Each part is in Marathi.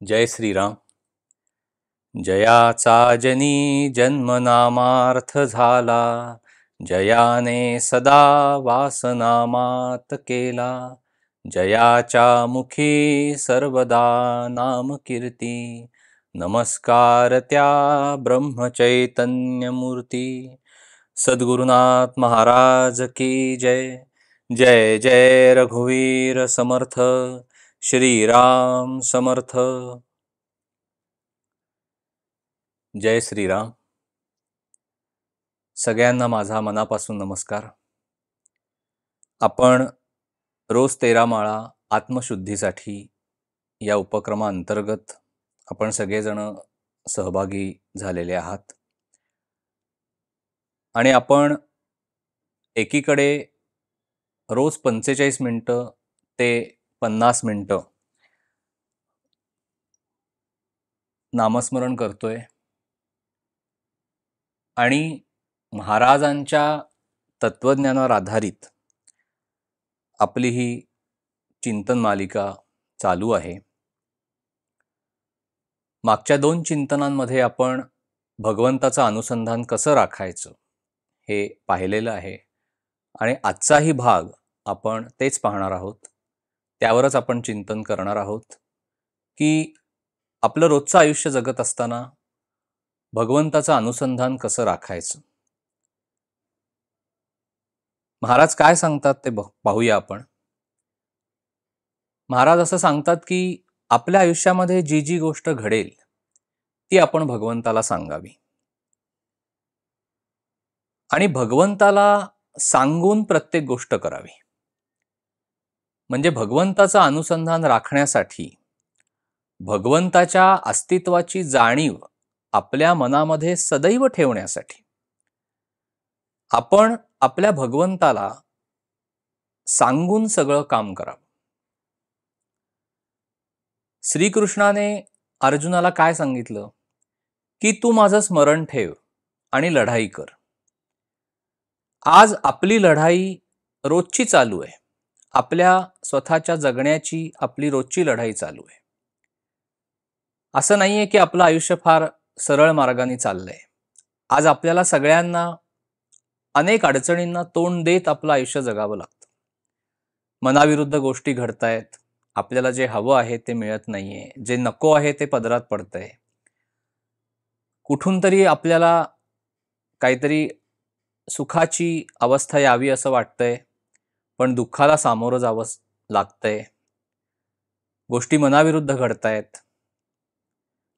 जय श्रीराम. जयाचा जनी जन्मनामार्थ झाला, जयाने सदा वासनामात केला. जयाच्या मुखी सर्वदा नाम कीर्ती, नमस्कार त्या ब्रह्मचैतन्य मूर्ती. सद्गुरुनाथ महाराज की जय. जय जय रघुवीर समर्थ, श्रीराम समर्थ. जय श्रीराम. सगळ्यांना माझा मनापासून नमस्कार. आपण रोज 13 माळा आत्मशुद्धीसाठी या उपक्रमाअंतर्गत आपण सगळेजण सहभागी झालेले आहात आणि आपण एकीकडे रोज 45 मिनिटं ते 50 मिनिटं नामस्मरण करतोय आणि महाराजांच्या तत्वज्ञानावर आधारित आपली ही चिंतन मालिका चालू आहे. मागच्या 2 चिंतनांमध्ये आपण भगवंताचं अनुसंधान कसं राखायचं हे पाहिलेलं आहे आणि आजचाही भाग आपण तेच पाहणार आहोत. त्यावरच आपण चिंतन करणार आहोत की आपलं रोजचं आयुष्य जगत असताना भगवंताचं अनुसंधान कसं राखायचं. महाराज काय सांगतात ते पाहूया आपण. महाराज असं सांगतात की आपल्या आयुष्यामध्ये जी जी गोष्ट घडेल ती आपण भगवंताला सांगावी आणि भगवंताला सांगून प्रत्येक गोष्ट करावी. म्हणजे भगवंताचं अनुसंधान राखण्यासाठी, भगवंताच्या अस्तित्वाची जाणीव आपल्या मनामध्ये सदैव ठेवण्यासाठी आपण आपल्या भगवंताला सांगून सगळं काम करावं. श्रीकृष्णाने अर्जुनाला काय सांगितलं की तू माझं स्मरण ठेव आणि लढाई कर. आज आपली लढाई रोजची चालू आहे. आपल्या स्वतःच्या जगण्याची आपली रोजची लढाई चालू आहे. असं नाहीये की आपलं आयुष्य फार सरळ मार्गाने चाललंय. आज आपल्याला सगळ्यांना अनेक अडचणींना तोंड देत आपलं आयुष्य जगावं लागतं. मनाविरुद्ध गोष्टी घडतायत. आपल्याला जे हवं आहे ते मिळत नाहीये. जे नको आहे ते पदरात पडतंय. कुठून तरी आपल्याला काहीतरी सुखाची अवस्था यावी असं वाटतंय, पण दुःखाला सामोरं जावं लागतंय. गोष्टी मनाविरुद्ध घडतायत.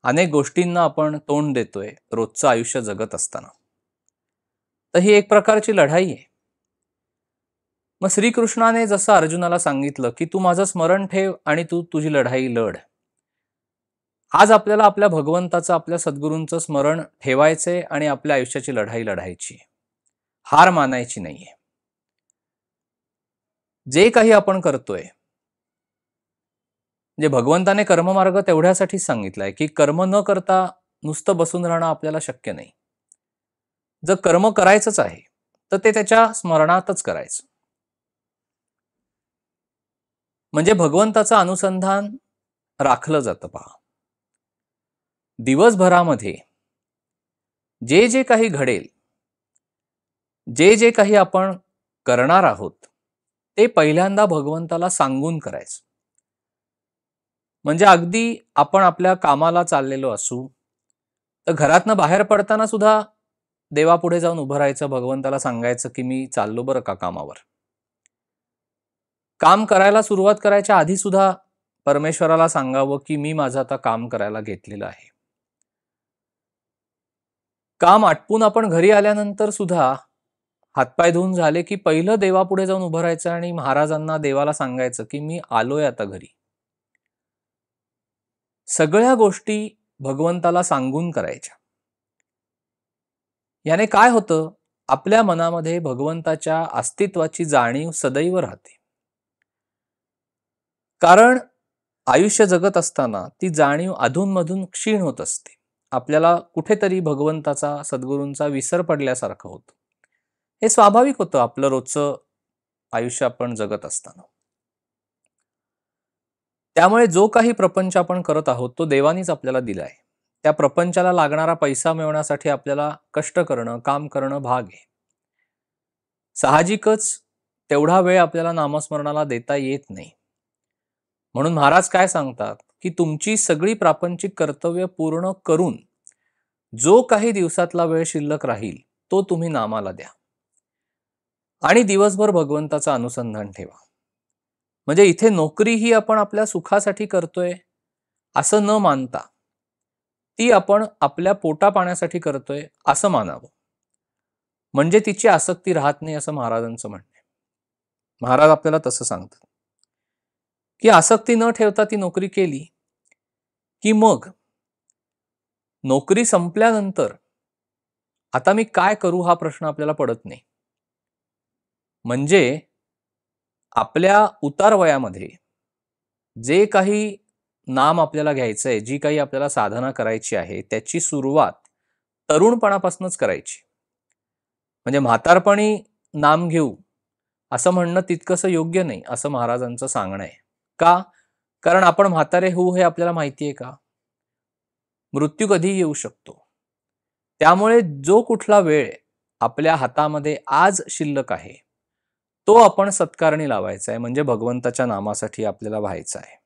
अनेक गोष्टींना आपण तोंड देतोय रोजचं आयुष्य जगत असताना. तर ही एक प्रकारची लढाई आहे. मग श्रीकृष्णाने जसं अर्जुनाला सांगितलं की तू माझं स्मरण ठेव आणि तू तुझी लढाई लढ. आज आपल्याला आपल्या भगवंताचं, आपल्या सद्गुरूंचं स्मरण ठेवायचंय आणि आपल्या आयुष्याची लढाई लढायची. हार मानायची नाहीये. जे काही आपण करतोय, म्हणजे भगवंताने कर्ममार्ग तेवढ्यासाठीच सांगितलाय की कर्म न करता नुसतं बसून राहणं आपल्याला शक्य नाही. जर कर्म करायचंच आहे तर ते त्याच्या स्मरणातच करायचं. म्हणजे भगवंताचं अनुसंधान राखलं जातं. पहा, दिवसभरामध्ये जे जे काही घडेल, जे जे काही आपण करणार आहोत ते पहिल्यांदा भगवंताला सांगून करायचं. म्हणजे अगदी आपण आपल्या कामाला चाललेलो असू तर घरातनं बाहेर पडताना सुद्धा देवापुढे जाऊन उभं राहायचं, भगवंताला सांगायचं की मी चाललो बरं का कामावर. काम करायला सुरुवात करायच्या आधी सुद्धा परमेश्वराला सांगावं की मी माझं आता काम करायला घेतलेलं आहे. काम आटपून आपण घरी आल्यानंतर सुद्धा हातपाय धुवून झाले की पहिलं देवापुढे जाऊन उभं राहायचं आणि महाराजांना, देवाला सांगायचं की मी आलोय आता घरी. सगळ्या गोष्टी भगवंताला सांगून करायच्या. याने काय होतं, आपल्या मनामध्ये भगवंताच्या अस्तित्वाची जाणीव सदैव राहते. कारण आयुष्य जगत असताना ती जाणीव अधूनमधून क्षीण होत असते. आपल्याला कुठेतरी भगवंताचा, सद्गुरूंचा विसर पडल्यासारखं होतं. हे स्वाभाविक होतं आपलं रोजचं आयुष्य आपण जगत असताना. त्यामुळे जो काही प्रपंच आपण करत आहोत तो देवानीच आपल्याला दिलाय. त्या प्रपंचाला लागणारा पैसा मिळवण्यासाठी आपल्याला कष्ट करणं, काम करणं भाग आहे. साहजिकच तेवढा वेळ आपल्याला नामस्मरणाला देता येत नाही. म्हणून महाराज काय सांगतात की तुमची सगळी प्रापंचिक कर्तव्य पूर्ण करून जो काही दिवसातला वेळ शिल्लक राहील तो तुम्ही नामाला द्या आणि दिवसभर भगवंताचं अनुसंधान ठेवा. म्हणजे इथे नोकरी ही आपण आपल्या सुखासाठी करतोय असं न मानता ती आपण आपल्या पोटा पाण्यासाठी करतोय असं मानावं. म्हणजे तिची आसक्ती राहत नाही असं महाराजांचं म्हणणं आहे. महाराज आपल्याला तसं सांगतात की आसक्ती न ठेवता ती नोकरी केली की मग नोकरी संपल्यानंतर आता मी काय करू हा प्रश्न आपल्याला पडत नाही. म्हणजे आपल्या उतार वयामध्ये जे काही नाम आपल्याला घ्यायचंय, जी काही आपल्याला साधना करायची आहे त्याची सुरुवात तरुणपणापासूनच करायची. म्हणजे म्हातारपणी नाम घेऊ असं म्हणणं तितकंसं योग्य नाही असं महाराजांचं सांगणं आहे. का? कारण आपण म्हातारे होऊ हे आपल्याला माहिती आहे का? मृत्यू कधी येऊ शकतो. त्यामुळे जो कुठला वेळ आपल्या हातामध्ये आज शिल्लक आहे तो आपण सत्कारणी लावायचा आहे. म्हणजे भगवंताच्या नामासाठी आपल्याला व्हायचं आहे.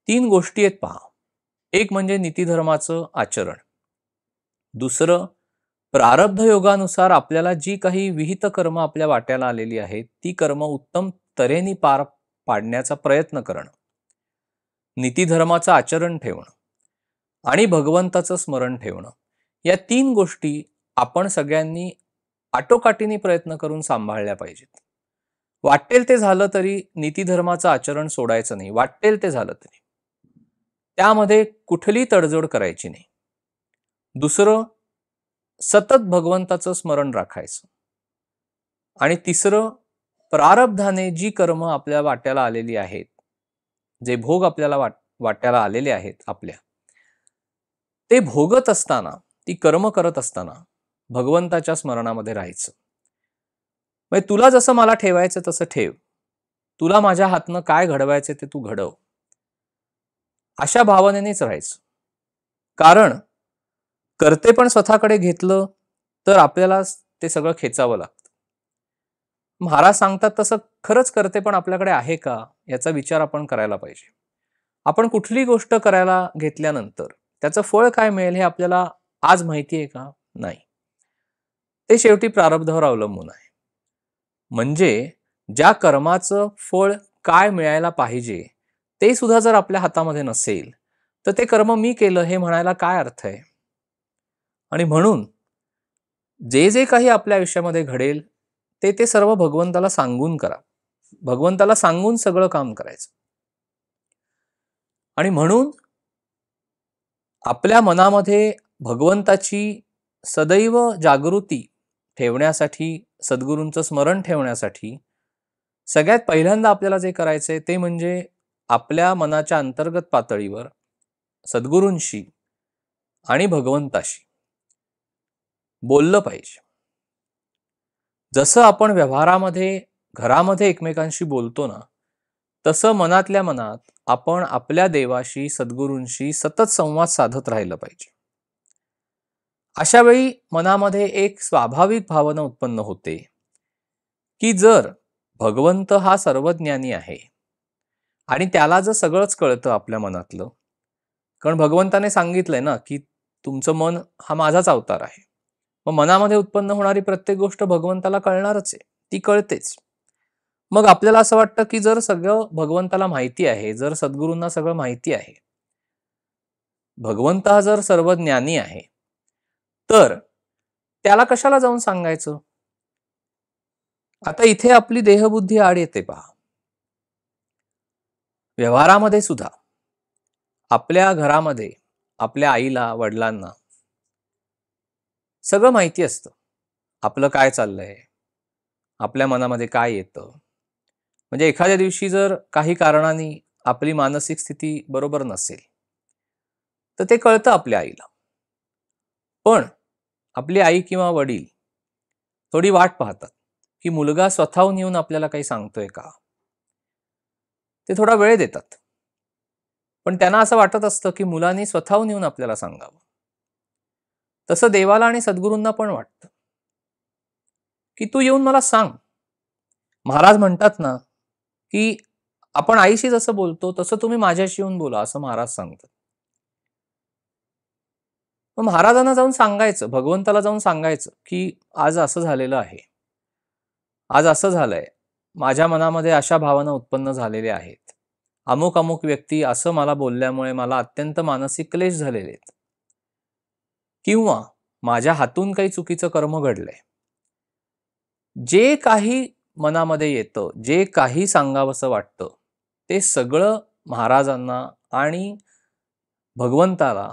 3 गोष्टी आहेत पहा. एक म्हणजे नीतिधर्माचं आचरण, दुसरं प्रारब्ध योगानुसार आपल्याला जी काही विहित कर्म आपल्या वाट्याला आलेली आहेत ती कर्म उत्तम तऱ्हेने पार पाडण्याचा प्रयत्न करणं, नीतिधर्माचं आचरण ठेवणं आणि भगवंताचं स्मरण ठेवणं. या 3 गोष्टी आपण सगळ्यांनी आटोकाटीने प्रयत्न करून सांभाळल्या पाहिजेत. वाटेल ते झालं तरी नीतिधर्माचं आचरण सोडायचं नाही. वाटेल ते झालं तरी त्यामध्ये कुठली तडजोड करायची नाही. दुसरं, सतत भगवंताचं स्मरण राखायचं. आणि तिसरं, प्रारब्धाने जी कर्म आपल्या वाट्याला आलेली आहेत, जे भोग आपल्याला वाट्याला आलेले आहेत आपल्या, ते भोगत असताना, ती कर्म करत असताना भगवंताच्या स्मरणामध्ये राहायचं. म्हणजे तुला जसं मला ठेवायचं तसं ठेव, तुला माझ्या हातनं काय घडवायचं ते तू घडव, अशा भावनेनेच राहायचं. कारण करते पण स्वतःकडे घेतलं तर आपल्याला ते सगळं खेचावं लागतं. महाराज सांगतात तसं खरंच करते पण आपल्याकडे आहे का याचा विचार आपण करायला पाहिजे. आपण कुठली गोष्ट करायला घेतल्यानंतर त्याचं फळ काय मिळेल हे आपल्याला आज माहिती आहे का? नाही. ते शेवटी प्रारब्धावर अवलंबून आहे. म्हणजे ज्या कर्माचं फळ काय मिळायला पाहिजे ते सुद्धा जर आपल्या हातामध्ये नसेल तर ते कर्म मी केलं हे म्हणायला काय अर्थ आहे? आणि म्हणून जे जे काही आपल्या आयुष्यामध्ये घडेल ते ते सर्व भगवंताला सांगून करा. भगवंताला सांगून सगळं काम करायचं. आणि म्हणून आपल्या मनामध्ये भगवंताची सदैव जागृती ठेवण्यासाठी, सद्गुरूंचं स्मरण ठेवण्यासाठी सगळ्यात पहिल्यांदा आपल्याला जे करायचंय ते म्हणजे आपल्या मनाच्या अंतर्गत पातळीवर सद्गुरूंशी आणि भगवंताशी बोललं पाहिजे. जसं आपण व्यवहारामध्ये घरामध्ये एकमेकांशी बोलतो ना, तसं मनातल्या मनात आपण आपल्या देवाशी, सद्गुरूंशी सतत संवाद साधत राहिलं पाहिजे. अशा वेळी मनामध्ये एक स्वाभाविक भावना उत्पन्न होते की जर भगवंत हा सर्वज्ञानी आहे आणि त्याला जर सगळंच कळतं आपल्या मनातलं, कारण भगवंताने सांगितलंय ना की तुमचं मन हा माझाच अवतार आहे, मग मनामध्ये उत्पन्न होणारी प्रत्येक गोष्ट भगवंताला कळणारच आहे, ती कळतेच. मग आपल्याला असं वाटतं की जर सगळं भगवंताला माहिती आहे, जर सद्गुरूंना सगळं माहिती आहे, भगवंत हा जर सर्वज्ञानी आहे, तर त्याला कशाला जाऊन सांगायचं? आता इथे आपली देहबुद्धी आड येते पहा. व्यवहारामध्ये सुद्धा आपल्या घरामध्ये आपल्या आईला, वडिलांना सगळं माहिती असतं. आपलं काय चाललंय, आपल्या मनामध्ये काय येतं. म्हणजे एखाद्या दिवशी जर काही कारणाने आपली मानसिक स्थिती बरोबर नसेल तर ते कळतं आपल्या आईला. पण आपली आई किंवा वडील थोडी वाट पाहतात की मुलगा स्वतःहून येऊन आपल्याला काही सांगतोय का. ते थोडा वेळ देतात, पण त्यांना असं वाटत असतं की मुलांनी स्वतःहून येऊन आपल्याला सांगावं. तसं देवाला आणि सद्गुरूंना पण वाटतं की तू येऊन मला सांग. महाराज म्हणतात ना की आपण आईशी जसं बोलतो तसं तुम्ही माझ्याशी येऊन बोला, असं महाराज सांगतात. मग महाराजांना जाऊन सांगायचं, भगवंताला जाऊन सांगायचं की आज असं झालेलं आहे, आज असं झालंय, माझ्या मनामध्ये अशा भावना उत्पन्न झालेल्या आहेत, अमुक अमुक व्यक्ती असं मला बोलल्यामुळे मला अत्यंत मानसिक क्लेश झालेले आहेत, किंवा माझ्या हातून काही चुकीचं कर्म घडलंय. जे काही मनामध्ये येतं, जे काही सांगावंसं वाटतं, ते सगळं महाराजांना आणि भगवंताला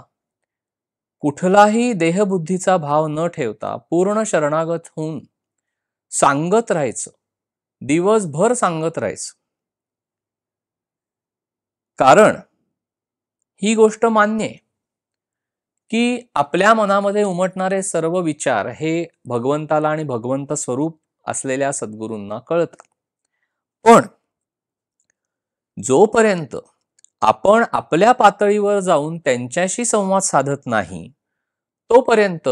कुठलाही देहबुद्धीचा भाव न ठेवता पूर्ण शरणागत होऊन सांगत राहायचं, दिवसभर सांगत राहायचं. कारण ही गोष्ट मान्य आहे की आपल्या मनामध्ये उमटणारे सर्व विचार हे भगवंताला आणि भगवंत स्वरूप असलेल्या सद्गुरूंना कळतात. पण जोपर्यंत आपण आपल्या पातळीवर जाऊन त्यांच्याशी संवाद साधत नाही, तोपर्यंत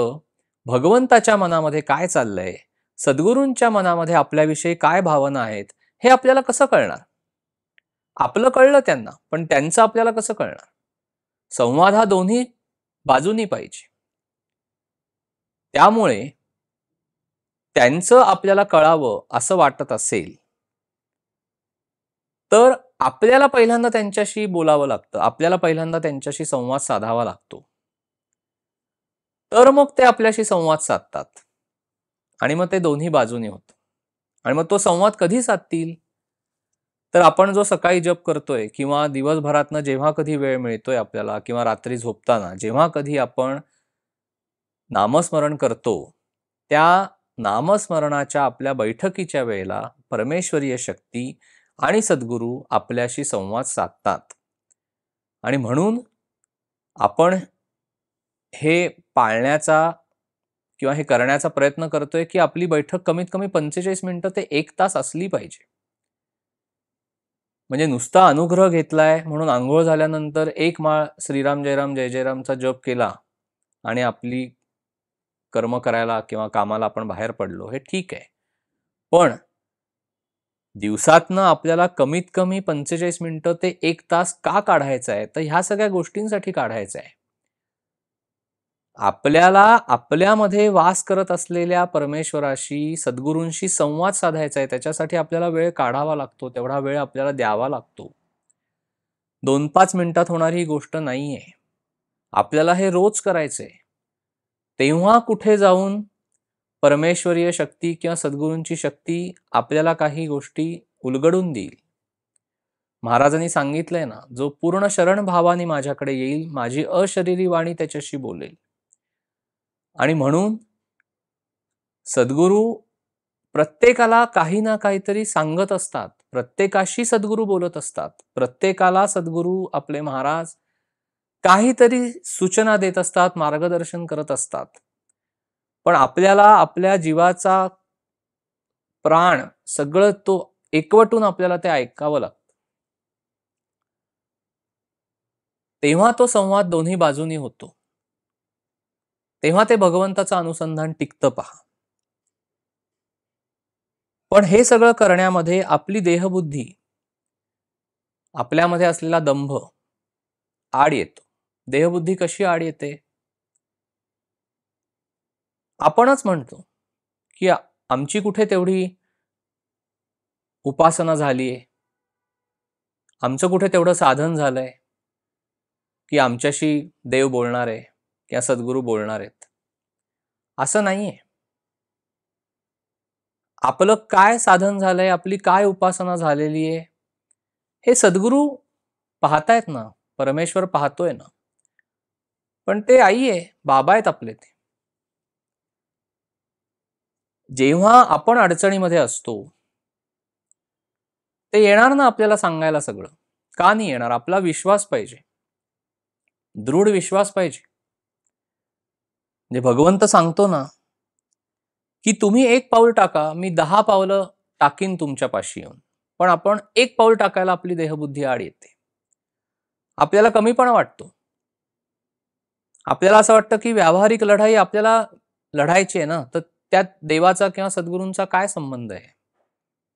भगवंताच्या मनामध्ये काय चाललंय, सद्गुरूंच्या मनामध्ये आपल्याविषयी काय भावना आहेत, हे आपल्याला कसं कळणार? आपलं कळलं त्यांना, पण त्यांचं आपल्याला कसं कळणार? संवाद हा दोन्ही बाजूनी पाहिजे. त्यामुळे त्यांचं आपल्याला कळावं असं वाटत असेल तर आपल्याला पहिल्यांदा त्यांच्याशी बोलावं लागतं, आपल्याला पहिल्यांदा त्यांच्याशी संवाद साधावा लागतो. तर मग ते आपल्याशी संवाद साधतात आणि मग ते दोन्ही बाजूनी होतं. आणि मग तो संवाद कधी साधतील? तर आपण जो सकाळी जप करतोय किंवा दिवसभरातनं जेव्हा कधी वेळ मिळतोय आपल्याला, किंवा रात्री झोपताना जेव्हा कधी आपण नामस्मरण करतो, त्या नामस्मरणाच्या आपल्या बैठकीच्या वेळेला परमेश्वरीय शक्ती आणि सद्गुरू आपल्याशी संवाद साधतात. आणि म्हणून आपण हे पाळण्याचा किंवा हे करण्याचा प्रयत्न करतोय की आपली बैठक कमीत कमी 45 मिनिटं ते 1 तास असली पाहिजे. म्हणजे नुसता अनुग्रह घेतलाय म्हणून आंघोळ झाल्यानंतर एक माळ श्रीराम जयराम जय जयरामचा जप केला आणि आपली कर्म करायला किंवा कामाला आपण बाहेर पडलो, हे ठीक आहे. पण दिवसातनं आपल्याला कमीत कमी 45 मिनिटं ते 1 तास का काढायचा आहे? तर ह्या सगळ्या गोष्टींसाठी काढायचा आहे. आपल्याला आपल्यामध्ये वास करत असलेल्या परमेश्वराशी, सद्गुरूंशी संवाद साधायचा आहे. त्याच्यासाठी आपल्याला वेळ काढावा लागतो, तेवढा वेळ आपल्याला द्यावा लागतो. 2-5 मिनिटात होणारी ही गोष्ट नाहीये. आपल्याला हे रोज करायचंय. तेव्हा कुठे जाऊन परमेश्वरीय शक्ती किंवा सद्गुरूंची शक्ती आपल्याला काही गोष्टी उलगडून देईल. महाराजांनी सांगितलंय ना, जो पूर्ण शरण भावाने माझ्याकडे येईल, माझी अशरीरी वाणी त्याच्याशी बोलेल. आणि म्हणून सद्गुरू प्रत्येकाला काही ना काहीतरी सांगत असतात, प्रत्येकाशी सद्गुरू बोलत असतात, प्रत्येकाला सद्गुरू आपले महाराज काहीतरी सूचना देत असतात, मार्गदर्शन करत असतात. पण आपल्याला आपल्या जीवाचा प्राण सगळं तो एकवटून आपल्याला ते ऐकावं लागतं. तेव्हा तो संवाद दोन्ही बाजूनी होतो. तेव्हा ते भगवंताचं अनुसंधान टिकतं पहा. पण हे सगळं करण्यामध्ये आपली देहबुद्धी, आपल्यामध्ये असलेला दंभ आड येतो. देहबुद्धी कशी आड येते? आपणच म्हणतो की आमची कुठे तेवढी उपासना झालीये, आमचं कुठे तेवढं साधन झालंय की आमच्याशी देव बोलणार आहे किंवा सद्गुरू बोलणार आहेत. असं नाहीये. आपलं काय साधन झालंय, आपली काय उपासना झालेली आहे, हे सद्गुरू पाहतायत ना, परमेश्वर पाहतोय ना. पण ते आई आहे, बाबा आहेत आपले ते. जेव्हा आपण अडचणीमध्ये असतो, ते येणार ना आपल्याला सांगायला सगळं. का नाही येणार? आपला विश्वास पाहिजे, दृढ विश्वास पाहिजे. म्हणजे भगवंत सांगतो ना की तुम्ही 1 पाऊल टाका, मी 10 पावलं टाकीन तुमच्या पाशी येऊन. पण आपण एक पाऊल टाकायला आपली देहबुद्धी आड येते. आपल्याला कमीपणा वाटतो. आपल्याला असं वाटतं की व्यावहारिक लढाई आपल्याला लढायची आहे ना, तर त्यात देवाचा किंवा सद्गुरूंचा काय संबंध आहे?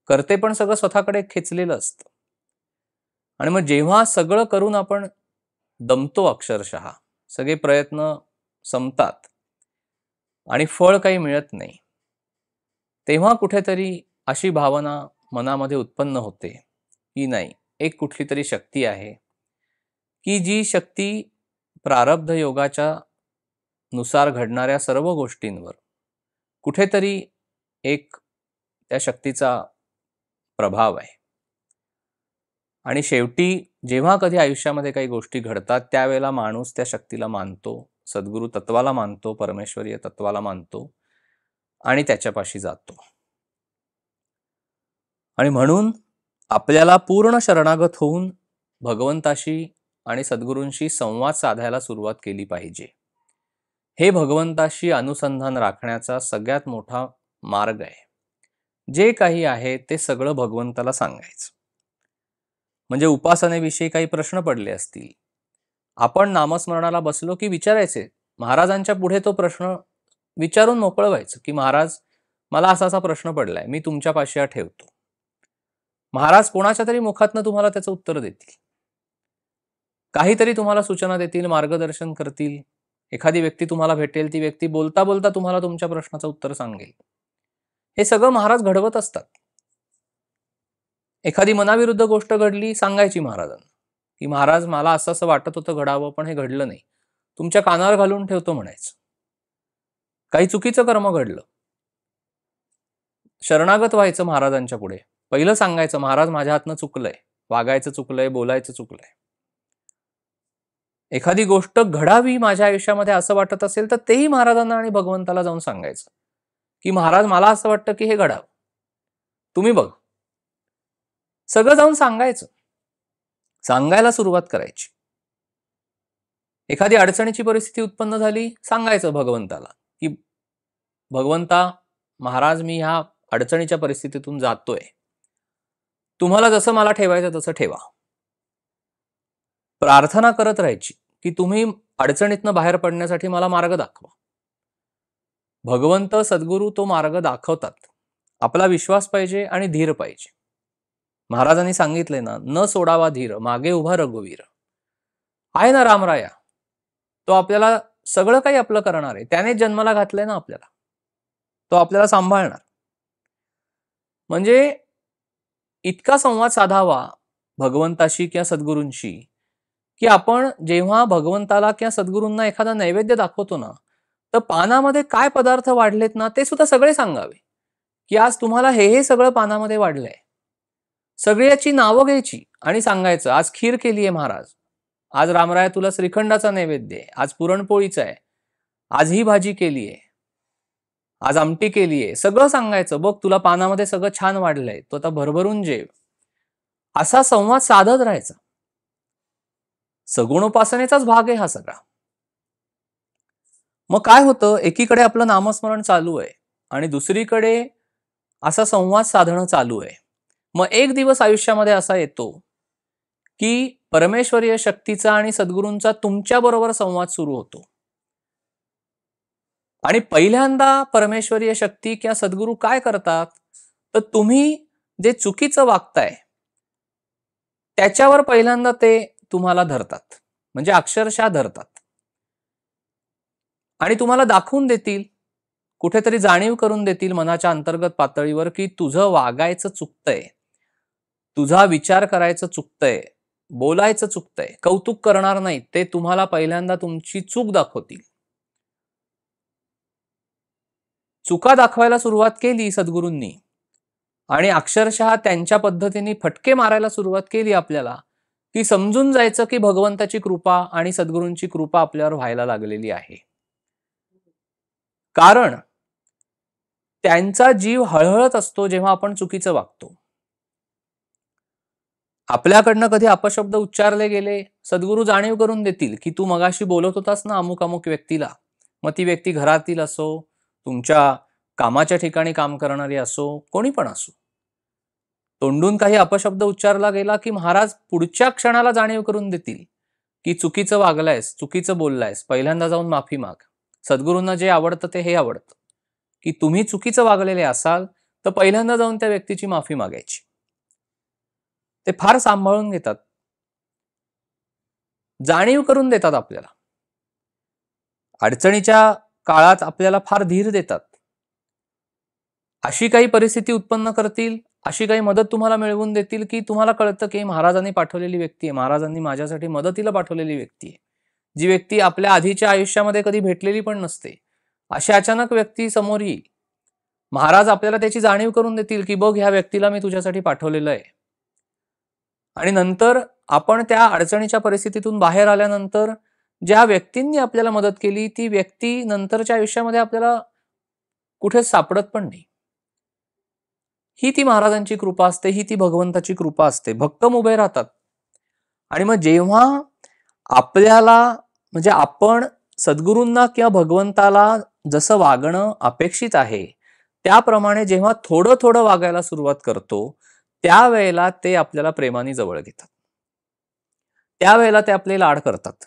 करते पण सगळं स्वतःकडे खेचलेलं असतं. आणि मग जेव्हा सगळं करून आपण दमतो, अक्षरशः सगळे प्रयत्न संपतात आणि फळ काही मिळत नाही, तेव्हा कुठेतरी अशी भावना मनामध्ये उत्पन्न होते की नाही, एक कुठली तरी शक्ती आहे की जी शक्ती प्रारब्ध योगाच्या नुसार घडणाऱ्या सर्व गोष्टींवर कुठेतरी एक त्या शक्तीचा प्रभाव आहे. आणि शेवटी जेव्हा कधी आयुष्यामध्ये काही गोष्टी घडतात, त्यावेळेला माणूस त्या शक्तीला मानतो, सद्गुरू तत्वाला मानतो, परमेश्वरीय तत्वाला मानतो आणि त्याच्यापाशी जातो. आणि म्हणून आपल्याला पूर्ण शरणागत होऊन भगवंताशी आणि सद्गुरूंशी संवाद साधायला सुरुवात केली पाहिजे. हे भगवंताशी अनुसंधान राखण्याचा सगळ्यात मोठा मार्ग आहे. जे काही आहे ते सगळं भगवंताला सांगायचं. म्हणजे उपासनेविषयी काही प्रश्न पडले असतील, आपण नामस्मरणाला बसलो की विचारायचे, महाराजांच्या पुढे तो प्रश्न विचारून मोकळं व्हायचं की महाराज, मला असा असा प्रश्न पडलाय, मी तुमच्या पाशी ठेवतो. महाराज कोणाच्या तरी मुखातनं तुम्हाला त्याचं उत्तर देतील, काहीतरी तुम्हाला सूचना देतील, मार्गदर्शन करतील. एखादी व्यक्ती तुम्हाला भेटेल, ती व्यक्ती बोलता बोलता तुम्हाला तुमच्या प्रश्नाचं उत्तर सांगेल. हे सगळं महाराज घडवत असतात. एखादी मनाविरुद्ध गोष्ट घडली, सांगायची महाराजांना की महाराज, मला असं असं वाटत होतं घडावं, पण हे घडलं नाही, तुमच्या कानावर घालून ठेवतो म्हणायचं. काही चुकीचं कर्म घडलं, शरणागत व्हायचं महाराजांच्या पुढे. पहिलं सांगायचं, महाराज माझ्या हातनं चुकलंय, वागायचं चुकलंय, बोलायचं चुकलंय. एखादी गोष्ट घडावी माझ्या आयुष्यामध्ये असं वाटत असेल तर तेही महाराजांना आणि भगवंताला जाऊन सांगायचं की महाराज, मला असं वाटतं की हे घडावं, तुम्ही बघ. सगळं जाऊन सांगायचं, सांगायला सुरुवात करायची. एखादी अडचणीची परिस्थिती उत्पन्न झाली, सांगायचं भगवंताला की भगवंता, महाराज, मी ह्या अडचणीच्या परिस्थितीतून जातोय, तुम्हाला जसं मला ठेवायचं तसं ठेवा. प्रार्थना करत राहायची की तुम्ही अडचणीतनं बाहेर पडण्यासाठी मला मार्ग दाखवा. भगवंत सद्गुरू तो मार्ग दाखवतात. आपला विश्वास पाहिजे आणि धीर पाहिजे. महाराजांनी सांगितले ना, न सोडावा धीर, मागे उभा रघुवीर. आहे ना रामराया, तो आपल्याला सगळं काही आपलं करणार आहे. त्याने जन्माला घातलंय ना आपल्याला, तो आपल्याला सांभाळणार. म्हणजे इतका संवाद साधावा भगवंताशी किंवा सद्गुरूंशी की आपण जेव्हा भगवंताला किंवा सद्गुरूंना एखादा नैवेद्य दाखवतो ना, तर पानामध्ये काय पदार्थ वाढलेत ना, ते सुद्धा सगळे सांगावे की आज तुम्हाला हे सगळं पानामध्ये वाढलंय. सगळ्याची नावं घ्यायची आणि सांगायचं, आज खीर केली आहे महाराज, आज रामराया तुला श्रीखंडाचा नैवेद्य आहे, आज पुरणपोळीचा आहे, आज ही भाजी केली आहे, आज आमटी केली आहे. सगळं सांगायचं, बघ तुला पानामध्ये सगळं छान वाढलंय, तो आता भरभरून जेव. असा संवाद साधत राहायचा. सगुणोपासनेचाच भाग आहे हा सगळा. मग काय होतं, एकीकडे आपलं नामस्मरण चालू आहे आणि दुसरीकडे असा संवाद साधणं चालू आहे. मग एक दिवस आयुष्यामध्ये असा येतो की परमेश्वरीय शक्तीचा आणि सद्गुरूंचा तुमच्या बरोबर संवाद सुरू होतो. आणि पहिल्यांदा परमेश्वरीय शक्ती किंवा सद्गुरू काय करतात, तर तुम्ही जे चुकीचं वागताय त्याच्यावर पहिल्यांदा ते तुम्हाला धरतात, म्हणजे अक्षरशः धरतात. आणि तुम्हाला दाखवून देतील, कुठेतरी जाणीव करून देतील मनाच्या अंतर्गत पातळीवर की तुझं वागायचं चुकतंय, तुझा विचार करायचं चुकतंय, बोलायचं चुकतंय. कौतुक करणार नाही, ते तुम्हाला पहिल्यांदा तुमची चूक दाखवतील. चुका दाखवायला सुरुवात केली सद्गुरूंनी आणि अक्षरशः त्यांच्या पद्धतीने फटके मारायला सुरुवात केली आपल्याला, की समजून जायचं की भगवंताची कृपा आणि सद्गुरूंची कृपा आपल्यावर व्हायला लागलेली आहे. कारण त्यांचा जीव हळहळत असतो जेव्हा आपण चुकीचं वागतो. आपल्याकडनं कधी अपशब्द उच्चारले गेले, सद्गुरू जाणीव करून देतील की तू मगाशी बोलत होतास ना अमुक अमुक व्यक्तीला, मग ती व्यक्ती घरातील असो, तुमच्या कामाच्या ठिकाणी काम करणारी असो, कोणी पण असो, तोंडून काही अपशब्द उच्चारला गेला की महाराज पुढच्या क्षणाला जाणीव करून देतील की चुकीचं वागलायस, चुकीचं बोललायस, पहिल्यांदा जाऊन माफी माग. सद्गुरूंना जे आवडतं ते हे आवडतं की तुम्ही चुकीचं वागलेले असाल तर पहिल्यांदा जाऊन त्या व्यक्तीची माफी मागायची. ते फार सांभाळून घेतात, जाणीव करून देतात आपल्याला. अडचणीच्या काळात आपल्याला फार धीर देतात. अशी काही परिस्थिती उत्पन्न करतील, अशी काही मदत तुम्हाला मिळवून देतील की तुम्हाला कळतं की महाराजांनी पाठवलेली व्यक्ती आहे, महाराजांनी माझ्यासाठी मदतीला पाठवलेली व्यक्ती आहे, जी व्यक्ती आपल्या आधीच्या आयुष्यामध्ये कधी भेटलेली पण नसते. अशी अचानक व्यक्ती समोर येईल. महाराज आपल्याला त्याची जाणीव करून देतील की बघ, ह्या व्यक्तीला मी तुझ्यासाठी पाठवलेलं आहे. आणि नंतर आपण त्या अडचणीच्या परिस्थितीतून बाहेर आल्यानंतर ज्या व्यक्तींनी आपल्याला मदत केली ती व्यक्ती नंतरच्या आयुष्यामध्ये आपल्याला कुठेच सापडत पण नाही. ही ती महाराजांची कृपा असते, ही ती भगवंताची कृपा असते. भक्कम उभे राहतात. आणि मग जेव्हा आपल्याला म्हणजे आपण सद्गुरूंना किंवा भगवंताला जसं वागणं अपेक्षित आहे त्याप्रमाणे जेव्हा थोडं थोडं वागायला सुरुवात करतो त्यावेळेला ते आपल्याला प्रेमाने जवळ घेतात. त्यावेळेला ते आपले लाड करतात.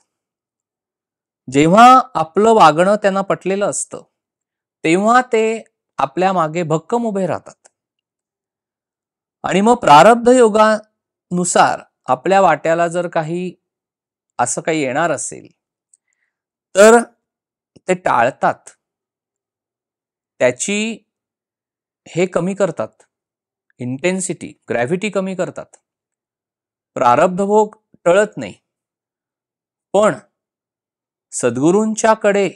जेव्हा आपलं वागणं त्यांना पटलेलं असतं तेव्हा ते आपल्या मागे भक्कम उभे राहतात. आणि मग प्रारब्ध योगानुसार आपल्या वाट्याला जर काही असं काही येणार असेल तर ते टाळतात, त्याची हे कमी करतात, इंटेन्सिटी, ग्रॅव्हिटी कमी करतात. प्रारब्ध भोग टळत नाही, पण सद्गुरूंच्याकडे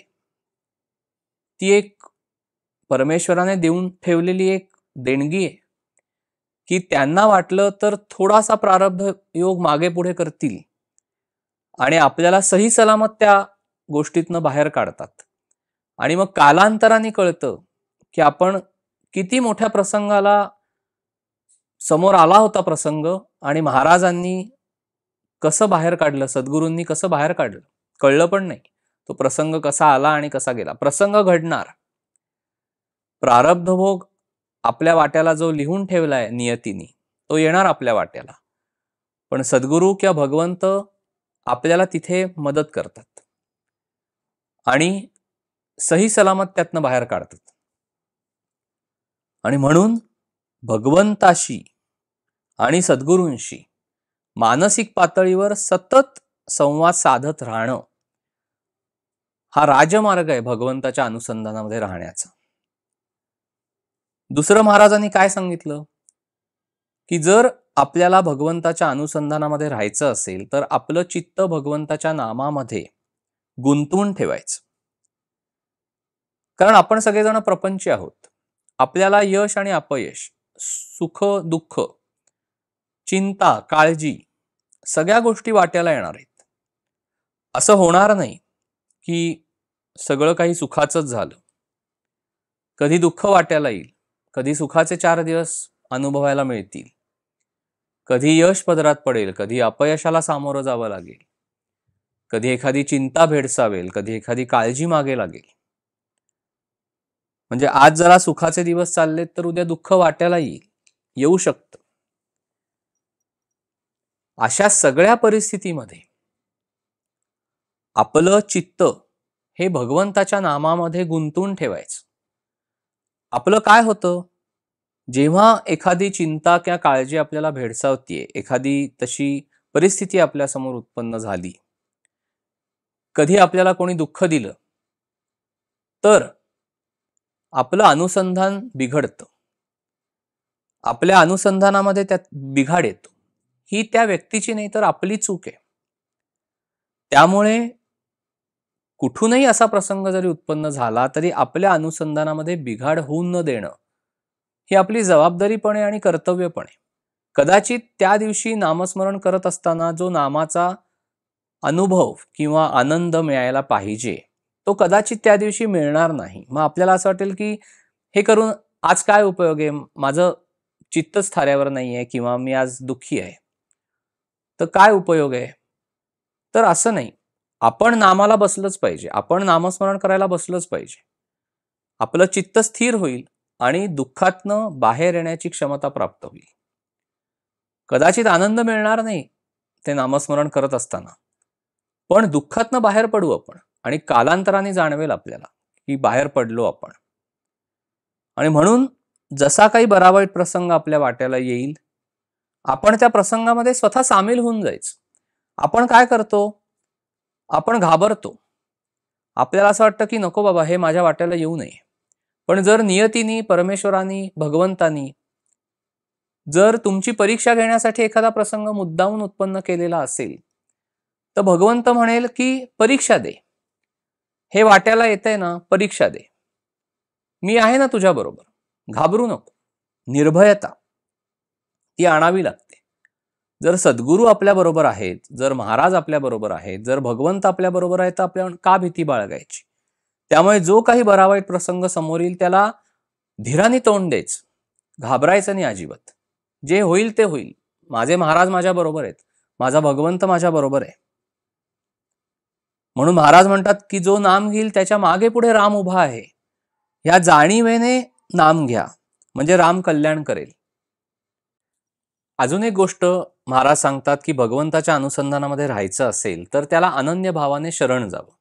ती एक परमेश्वराने देऊन ठेवलेली एक देणगी आहे की त्यांना वाटलं तर थोडासा प्रारब्ध योग मागे पुढे करतील आणि आपल्याला सही सलामत त्या गोष्टीतनं बाहेर काढतात. आणि मग कालांतराने कळतं की आपण किती मोठ्या प्रसंगाला समोर आला होता प्रसंग आणि महाराजांनी कसं बाहेर काढलं, सद्गुरूंनी कसं बाहेर काढलं कळलं पण नाही. तो प्रसंग कसा आला आणि कसा गेला. प्रसंग घडणार, प्रारब्ध भोग आपल्या वाट्याला जो लिहून ठेवलाय नियतीने तो येणार आपल्या वाट्याला. पण सद्गुरू किंवा भगवंत आपल्याला तिथे मदत करतात आणि सही सलामत त्यातनं बाहेर काढतात. आणि म्हणून भगवंताशी आणि सद्गुरूंशी मानसिक पातळीवर सतत संवाद साधत राहणं हा राजमार्ग आहे भगवंताच्या अनुसंधानामध्ये राहण्याचा. दुसरं महाराजांनी काय सांगितलं की जर आपल्याला भगवंताच्या अनुसंधानामध्ये राहायचं असेल तर आपलं चित्त भगवंताच्या नामामध्ये गुंतवून ठेवायचं. कारण आपण सगळेजण प्रपंची आहोत. आपल्याला यश आणि अपयश, सुख दुःख, चिंता काळजी सगळ्या गोष्टी वाट्याला येणार आहेत. असं होणार नाही की सगळं काही सुखाचंच झालं. कधी दुःख वाट्याला येईल, कधी सुखाचे 4 दिवस अनुभवायला मिळतील, कधी यश पदरात पडेल, कधी अपयशाला सामोरं जावं लागेल, कधी एखादी चिंता भेडसावेल, कधी एखादी काळजी मागे लागेल. म्हणजे आज जरा सुखाचे दिवस चाललेत तर उद्या दुःख वाट्याला येऊ शकतं. अशा सगळ्या परिस्थितीमध्ये आपलं चित्त हे भगवंताच्या नामामध्ये गुंतवून ठेवायचं. आपलं काय होतं, जेव्हा एखादी चिंता किंवा काळजी आपल्याला भेडसावतीये, एखादी तशी परिस्थिती आपल्या समोर उत्पन्न झाली, कधी आपल्याला कोणी दुःख दिलं तर आपलं अनुसंधान बिघडतं. आपल्या अनुसंधानामध्ये त्यात बिघाड येतो. ही त्या व्यक्तीची नाही तर आपली चूक आहे. त्यामुळे कुठूनही असा प्रसंग जरी उत्पन्न झाला तरी आपल्या अनुसंधानामध्ये बिघाड होऊ न देणं ही आपली जबाबदारी पण आहे आणि कर्तव्य पण आहे. कदाचित त्या दिवशी नामस्मरण करत असताना जो नामाचा अनुभव किंवा आनंद मिळायला पाहिजे तो कदाचित त्या दिवशी मिळणार नाही. मग आपल्याला असं वाटेल की हे करून आज काय उपयोग आहे, माझं चित्तच थाऱ्यावर नाहीये किंवा मी आज दुःखी आहे, तर काय उपयोग आहे. तर असं नाही. आपण नामाला बसलंच पाहिजे, आपण नामस्मरण करायला बसलंच पाहिजे. आपलं चित्त स्थिर होईल आणि दुःखातनं बाहेर येण्याची क्षमता प्राप्त होईल. कदाचित आनंद मिळणार नाही ते नामस्मरण करत असताना, पण दुःखातनं बाहेर पडू आपण आणि कालांतराने जाणवेल आपल्याला की बाहेर पडलो आपण. आणि म्हणून जसा काही बरा वाईट प्रसंग आपल्या वाट्याला येईल, आपण त्या प्रसंगामध्ये स्वतः सामील होऊन जायचं. आपण काय करतो? आपण घाबरतो. आपल्याला असं वाटतं की नको बाबा, हे माझ्या वाट्याला येऊ नये. पण जर नियतीने, परमेश्वराने, भगवंतानी जर तुमची परीक्षा घेण्यासाठी एखादा प्रसंग मुद्दामून उत्पन्न केलेला असेल, तर भगवंत म्हणेल की परीक्षा दे. हे वाट्याला येतंय ना, परीक्षा दे. मी आहे ना तुझ्या बरोबर. घाबरू नको. निर्भयता ती आणावी लागते. जर सद्गुरू आपल्या बरोबर आहेत, जर महाराज आपल्या बरोबर आहेत, जर भगवंत आपल्या बरोबर आहेत, तर आपल्याला का भीती बाळगायची? त्यामुळे जो काही बरा वाईट प्रसंग समोर येईल त्याला धीराने तोंड द्यायचं. घाबरायचं नाही अजिबात. जे होईल ते होईल. माझे महाराज माझ्या बरोबर आहेत. माझा भगवंत माझ्या बरोबर आहे. म्हणून महाराज म्हणतात की जो नाम घेईल त्याच्या मागे पुढे राम उभा आहे. या जाणीवेने नाम घ्या, म्हणजे राम कल्याण करेल. अजून एक गोष्ट महाराज सांगतात की भगवंताच्या अनुसंधानामध्ये राहायचं असेल तर त्याला अनन्य भावाने शरण जावं.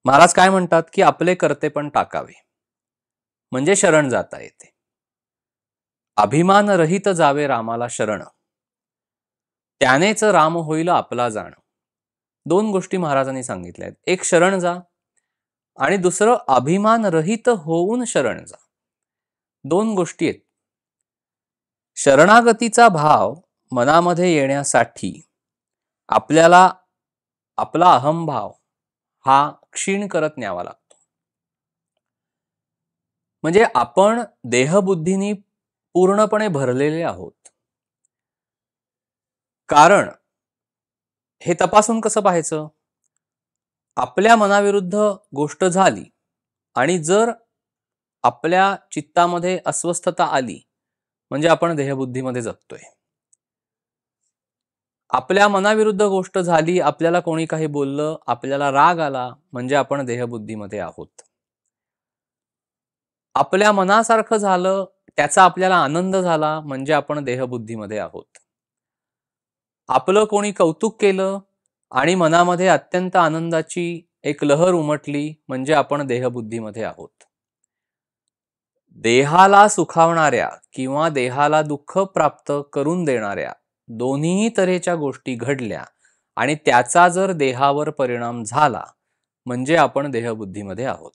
महाराज काय म्हणतात की आपले कर्तेपण टाकावे, म्हणजे शरण जाता येते. अभिमान रहित जावे रामाला शरण, त्यानेच राम होईल आपला जाण. दोन गोष्टी महाराजांनी सांगितल्या आहेत. एक शरण जा आणि दुसरं अभिमान रहित होऊन शरण जा. दोन गोष्टी आहेत. शरणागतीचा भाव मनामध्ये येण्यासाठी आपल्याला आपला अहंभाव हा क्षीण करत न्यावा लागतो. म्हणजे आपण देहबुद्धीनी पूर्णपणे भरलेले आहोत. कारण हे तपासून कसं पाहायचं? आपल्या मनाविरुद्ध गोष्ट झाली आणि जर आपल्या चित्तामध्ये अस्वस्थता आली, म्हणजे आपण देहबुद्धीमध्ये जगतोय. आपल्या मनाविरुद्ध गोष्ट झाली, आपल्याला कोणी काही बोललं, आपल्याला राग आला, म्हणजे आपण देहबुद्धीमध्ये आहोत. आपल्या मनासारखं झालं, त्याचा आपल्याला आनंद झाला, म्हणजे आपण देहबुद्धीमध्ये आहोत. आपलं कोणी कौतुक केलं आणि मनामध्ये अत्यंत आनंदाची एक लहर उमटली, म्हणजे आपण देहबुद्धीमध्ये आहोत. देहाला सुखावणाऱ्या किंवा देहाला दुःख प्राप्त करून देणाऱ्या दोन्ही तऱ्हेच्या गोष्टी घडल्या आणि त्याचा जर देहावर परिणाम झाला, म्हणजे आपण देहबुद्धीमध्ये आहोत.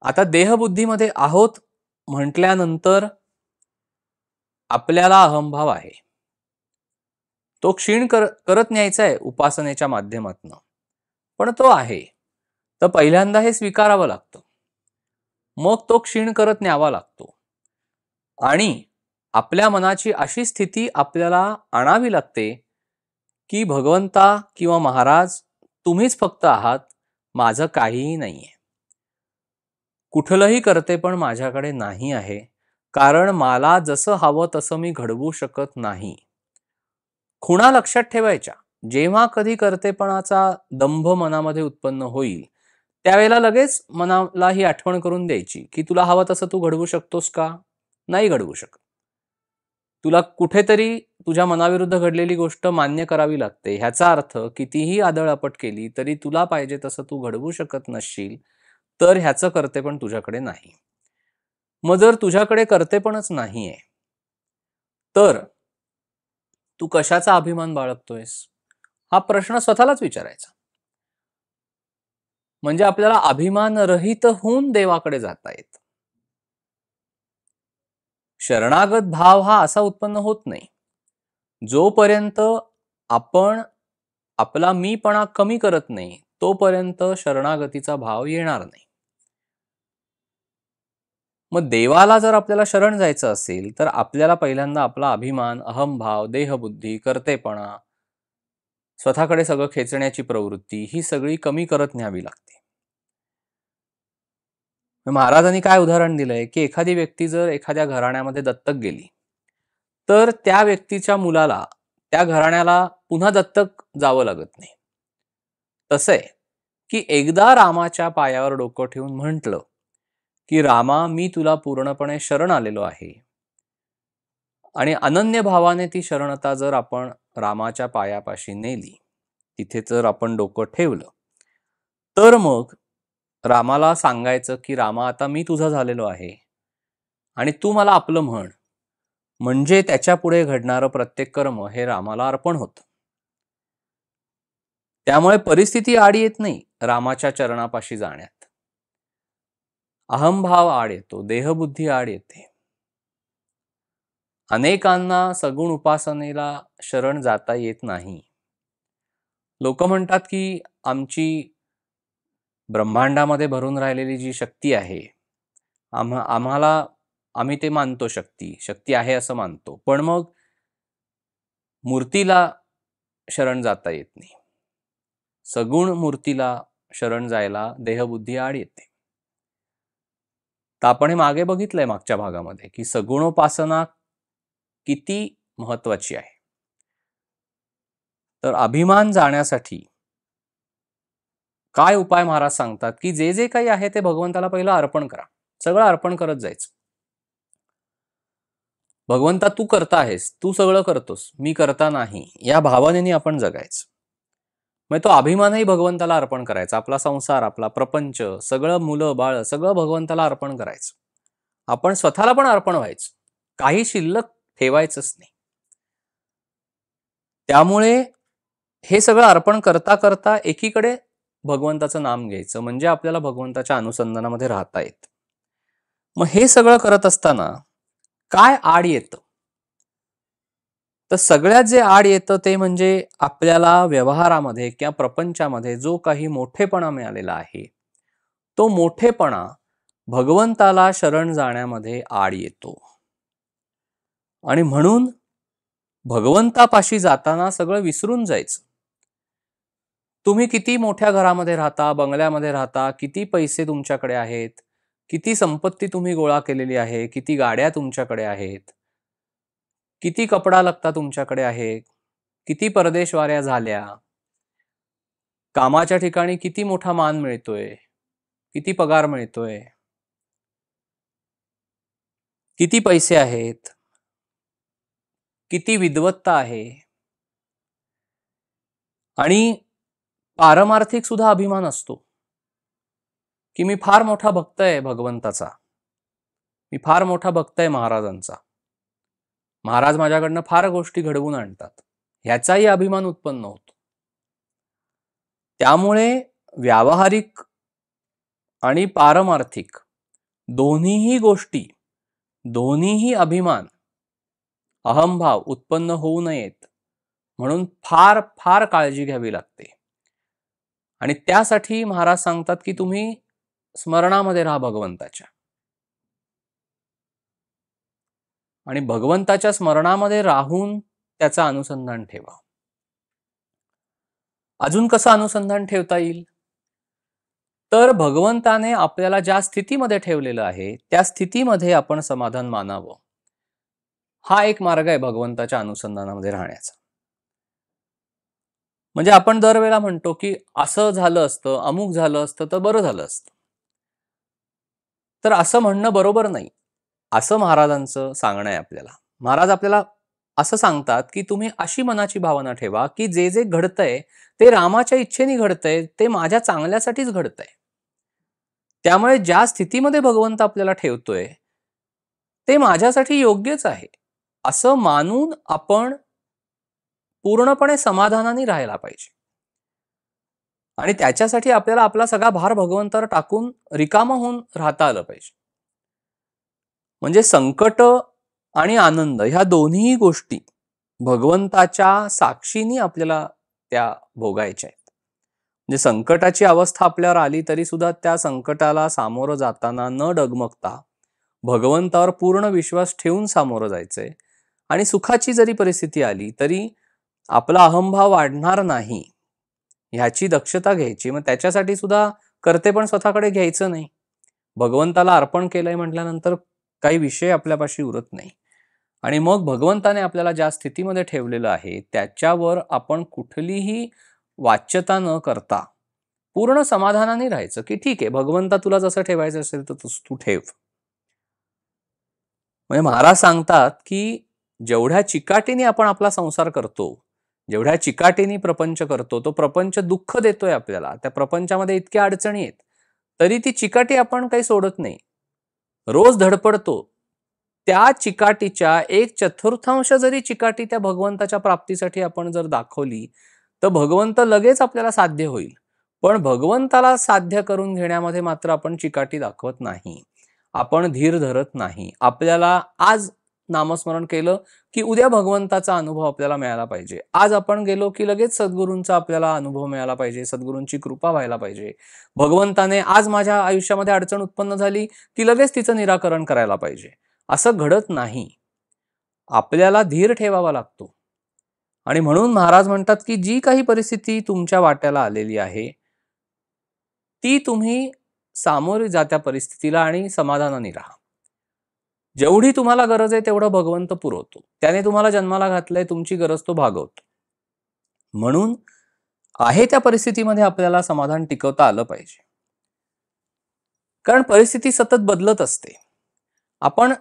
आता देहबुद्धीमध्ये आहोत म्हटल्यानंतर आपल्याला अहंभाव आहे, तो क्षीण करत न्यायचा आहे उपासनेच्या माध्यमातून. पण तो आहे, तर पहिल्यांदा हे स्वीकारावं लागतं, मग तो क्षीण करत न्यावा लागतो. आणि आपल्या मनाची अशी स्थिती आपल्याला आणावी लागते की भगवंता किंवा महाराज तुम्हीच फक्त आहात, माझं काहीही नाहीये. कुठलंही करते पण माझ्याकडे नाही आहे, कारण मला जसं हवं तसं मी घडवू शकत नाही. खुणा लक्षात ठेवायच्या. जेव्हा कधी कर्तेपणाचा दंभ मनामध्ये उत्पन्न होईल, त्यावेळेला लगेच मनाला ही आठवण करून द्यायची की तुला हवं तसं तू घडवू शकतोस का? नाही घडवू शकत. तुला कुठेतरी तुझ्या मनाविरुद्ध घडलेली गोष्ट मान्य करावी लागते. ह्याचा अर्थ कितीही आदळआपट केली तरी तुला पाहिजे तसं तू घडवू शकत नसशील, तर ह्याचं कर्तेपण तुझ्याकडे नाही. मग जर तुझ्याकडे कर्तेपणच नाहीये, तर तू कशाचा अभिमान बाळगतोयस? हा प्रश्न स्वतःलाच विचारायचा. म्हणजे आपल्याला अभिमान रहित होऊन देवाकडे जाता येत. शरणागत भाव हा असा उत्पन्न होत नाही जोपर्यंत आपण आपला मीपणा कमी करत नाही, तोपर्यंत शरणागतीचा भाव येणार नाही. मग देवाला जर आपल्याला शरण जायचं असेल, तर आपल्याला पहिल्यांदा आपला अभिमान, अहंभाव, देहबुद्धी, कर्तेपणा, स्वतःकडे सगळं खेचण्याची प्रवृत्ती ही सगळी कमी करत न्यावी लागते. महाराजांनी काय उदाहरण दिलंय की एखादी व्यक्ती जर एखाद्या घराण्यामध्ये दत्तक गेली, तर त्या व्यक्तीच्या मुलाला, त्या घराण्याला पुन्हा दत्तक जावं लागत नाही. तसं आहे की एकदा रामाच्या पायावर डोकं ठेवून म्हटलं की रामा, मी तुला पूर्णपणे शरण आलेलो आहे आणि अनन्य भावाने ती शरणता जर आपण रामाच्या पायापाशी नेली, तिथे जर आपण डोकं ठेवलं, तर मग रामाला सांगायचं की रामा, आता मी तुझा झालेलो आहे आणि तू मला आपलं म्हण. म्हणजे त्याच्या पुढे घडणारं प्रत्येक कर्म हे रामाला अर्पण होतं. त्यामुळे परिस्थिती आड येत नाही रामाच्या चरणापाशी जाण्यात. अहंभाव आड येतो, देहबुद्धी आड येते. अनेकांना सगुण उपासनेला शरण जाता येत नाही. लोक म्हणतात की आमची ब्रह्मांडामध्ये भरून राहिलेली जी शक्ती आहे, आम्ही ते मानतो, शक्ती आहे असं मानतो, पण मग मूर्तीला शरण जाता येत नाही. सगुण मूर्तीला शरण जायला देहबुद्धी आड येते. तर आपण हे मागे बघितलंय मागच्या भागामध्ये की सगुणोपासना किती महत्वाची आहे. तर अभिमान जाण्यासाठी काय उपाय महाराज सांगतात की जे जे काही आहे ते भगवंताला पहिलं अर्पण करा. सगळं अर्पण करत जायचं. भगवंता तू करता आहेस, तू सगळं करतोस, मी करता नाही, या भावनेने आपण जगायचं. मग तो अभिमानही भगवंताला अर्पण करायचा. आपला संसार, आपला प्रपंच, सगळं मुलं बाळ सगळं भगवंताला अर्पण करायचं. आपण स्वतःला पण अर्पण व्हायचं, काही शिल्लक ठेवायचंच नाही. त्यामुळे हे सगळं अर्पण करता करता एकीकडे भगवंताचं नाम घ्यायचं, म्हणजे आपल्याला भगवंताच्या अनुसंधानामध्ये राहता येत. मग हे सगळं करत असताना काय आड येतं? तर सगळ्यात जे आड येतं ते म्हणजे आपल्याला व्यवहारामध्ये किंवा प्रपंचामध्ये जो काही मोठेपणा मिळालेला आहे, तो मोठेपणा भगवंताला शरण जाण्यामध्ये आड येतो. आणि म्हणून भगवंतापाशी जाताना सगळं विसरून जायचं. तुम्ही किती मोठ्या घरामध्ये राहता, बंगल्यामध्ये राहता, किती पैसे तुमच्याकडे आहेत, किती संपत्ती तुम्ही गोळा केलेली आहे, किती गाड्या तुमच्याकडे आहेत, किती कपडा लत्ता तुमच्याकडे आहे, किती परदेशवाऱ्या झाल्या, कामाच्या ठिकाणी किती मोठा मान मिळतोय, किती पगार मिळतोय, किती पैसे आहेत, किती विद्वत्ता आहे, आणि पारमार्थिक सुद्धा अभिमान असतो की मी फार मोठा भक्त आहे भगवंताचा, मी फार मोठा भक्त आहे महाराजांचा, महाराज माझ्याकडनं फार गोष्टी घडवून आणतात, ह्याचाही अभिमान उत्पन्न होतो. त्यामुळे व्यावहारिक आणि पारमार्थिक दोन्हीही गोष्टी, दोन्हीही अभिमान, अहंभाव उत्पन्न होऊ नयेत म्हणून फार फार काळजी घ्यावी लागते. आणि त्यासाठी महाराज सांगतात की तुम्ही स्मरणामध्ये राहा भगवंताच्या, आणि भगवंताच्या स्मरणामध्ये राहून त्याचं अनुसंधान ठेवा. अजून कसं अनुसंधान ठेवता येईल? तर भगवंताने आपल्याला ज्या स्थितीमध्ये ठेवलेलं आहे त्या स्थितीमध्ये आपण समाधान मानावं, हा एक मार्ग आहे भगवंताच्या अनुसंधानामध्ये राहण्याचा. म्हणजे आपण दरवेळेला म्हणतो की असं झालं असतं, अमुक झालं असतं तर बरं झालं असतं. तर असं म्हणणं बरोबर नाही, असं महाराजांचं सांगणं आहे आपल्याला. महाराज आपल्याला असं सांगतात की तुम्ही अशी मनाची भावना ठेवा की जे जे घडतंय ते रामाच्या इच्छेने घडतंय, ते माझ्या चांगल्यासाठीच घडतंय. त्यामुळे ज्या स्थितीमध्ये भगवंत आपल्याला ठेवतोय ते माझ्यासाठी योग्यच आहे, असं मानून आपण पूर्णपणे समाधानाने राहायला पाहिजे. आणि त्याच्यासाठी आपल्याला आपला सगळा भार भगवंतावर टाकून रिकामं होऊन राहता आलं पाहिजे. म्हणजे संकट आणि आनंद ह्या दोन्ही गोष्टी भगवंताच्या साक्षीने आपल्याला त्या भोगायच्या आहेत. म्हणजे संकटाची अवस्था आपल्यावर आली तरी सुद्धा त्या संकटाला सामोरं जाताना न डगमगता भगवंतावर पूर्ण विश्वास ठेवून सामोरं जायचंय. आणि सुखाची जरी परिस्थिती आली तरी आपला अहंभाव वाढणार नाही ह्याची दक्षता घ्यायची. मग त्याच्यासाठी सुद्धा करते पण स्वतःकडे घ्यायचं नाही. भगवंताला अर्पण केलंय म्हटल्यानंतर काही विषय आपल्यापाशी उरत नाही. आणि मग भगवंताने आपल्याला ज्या स्थितीमध्ये ठेवलेलं आहे त्याच्यावर आपण कुठलीही वाच्यता न करता पूर्ण समाधानाने राहायचं की ठीक आहे, भगवंता तुला जसं ठेवायचं असेल तर तू ठेव. म्हणजे महाराज सांगतात की जेवढ्या चिकाटीने आपण आपला संसार करतो, जेवढ्या चिकाटीने प्रपंच करतो, तो प्रपंच दुःख देतोय आपल्याला. त्या प्रपंचामध्ये इतक्या अडचणी आहेत, तरी ती चिकाटी आपण काही सोडत नाही. रोज धडपडतो. त्या चिकाटीच्या 1/4 जरी चिकाटी त्या भगवंताच्या प्राप्तीसाठी आपण जर दाखवली, तर भगवंत लगेच आपल्याला साध्य होईल. पण भगवंताला साध्य करून घेण्यामध्ये मात्र आपण चिकाटी दाखवत नाही. आपण धीर धरत नाही. आपल्याला आज नामस्मरण केलं की उद्या भगवंताचा अनुभव आपल्याला मिळाला पाहिजे. आज आपण गेलो की लगेच सद्गुरूंचा आपल्याला अनुभव मिळाला पाहिजे, सद्गुरूंची कृपा व्हायला पाहिजे. भगवंताने आज माझ्या आयुष्यामध्ये अडचण उत्पन्न झाली, ती लगेच तिचं निराकरण करायला पाहिजे. असं घडत नाही. आपल्याला धीर ठेवावा लागतो. आणि म्हणून महाराज म्हणतात की जी काही परिस्थिती तुमच्या वाट्याला आलेली आहे, ती तुम्ही सामोरी जा त्या परिस्थितीला आणि समाधानाने राहा. जेवढी तुम्हाला गरज आहे तेवढं भगवंत पुरवतो. त्याने तुम्हाला जन्माला घातलंय, तुमची गरज तो भागवतो. म्हणून आहे त्या परिस्थितीमध्ये आपल्याला समाधान टिकवता आलं पाहिजे. कारण परिस्थिती सतत बदलत असते. आपण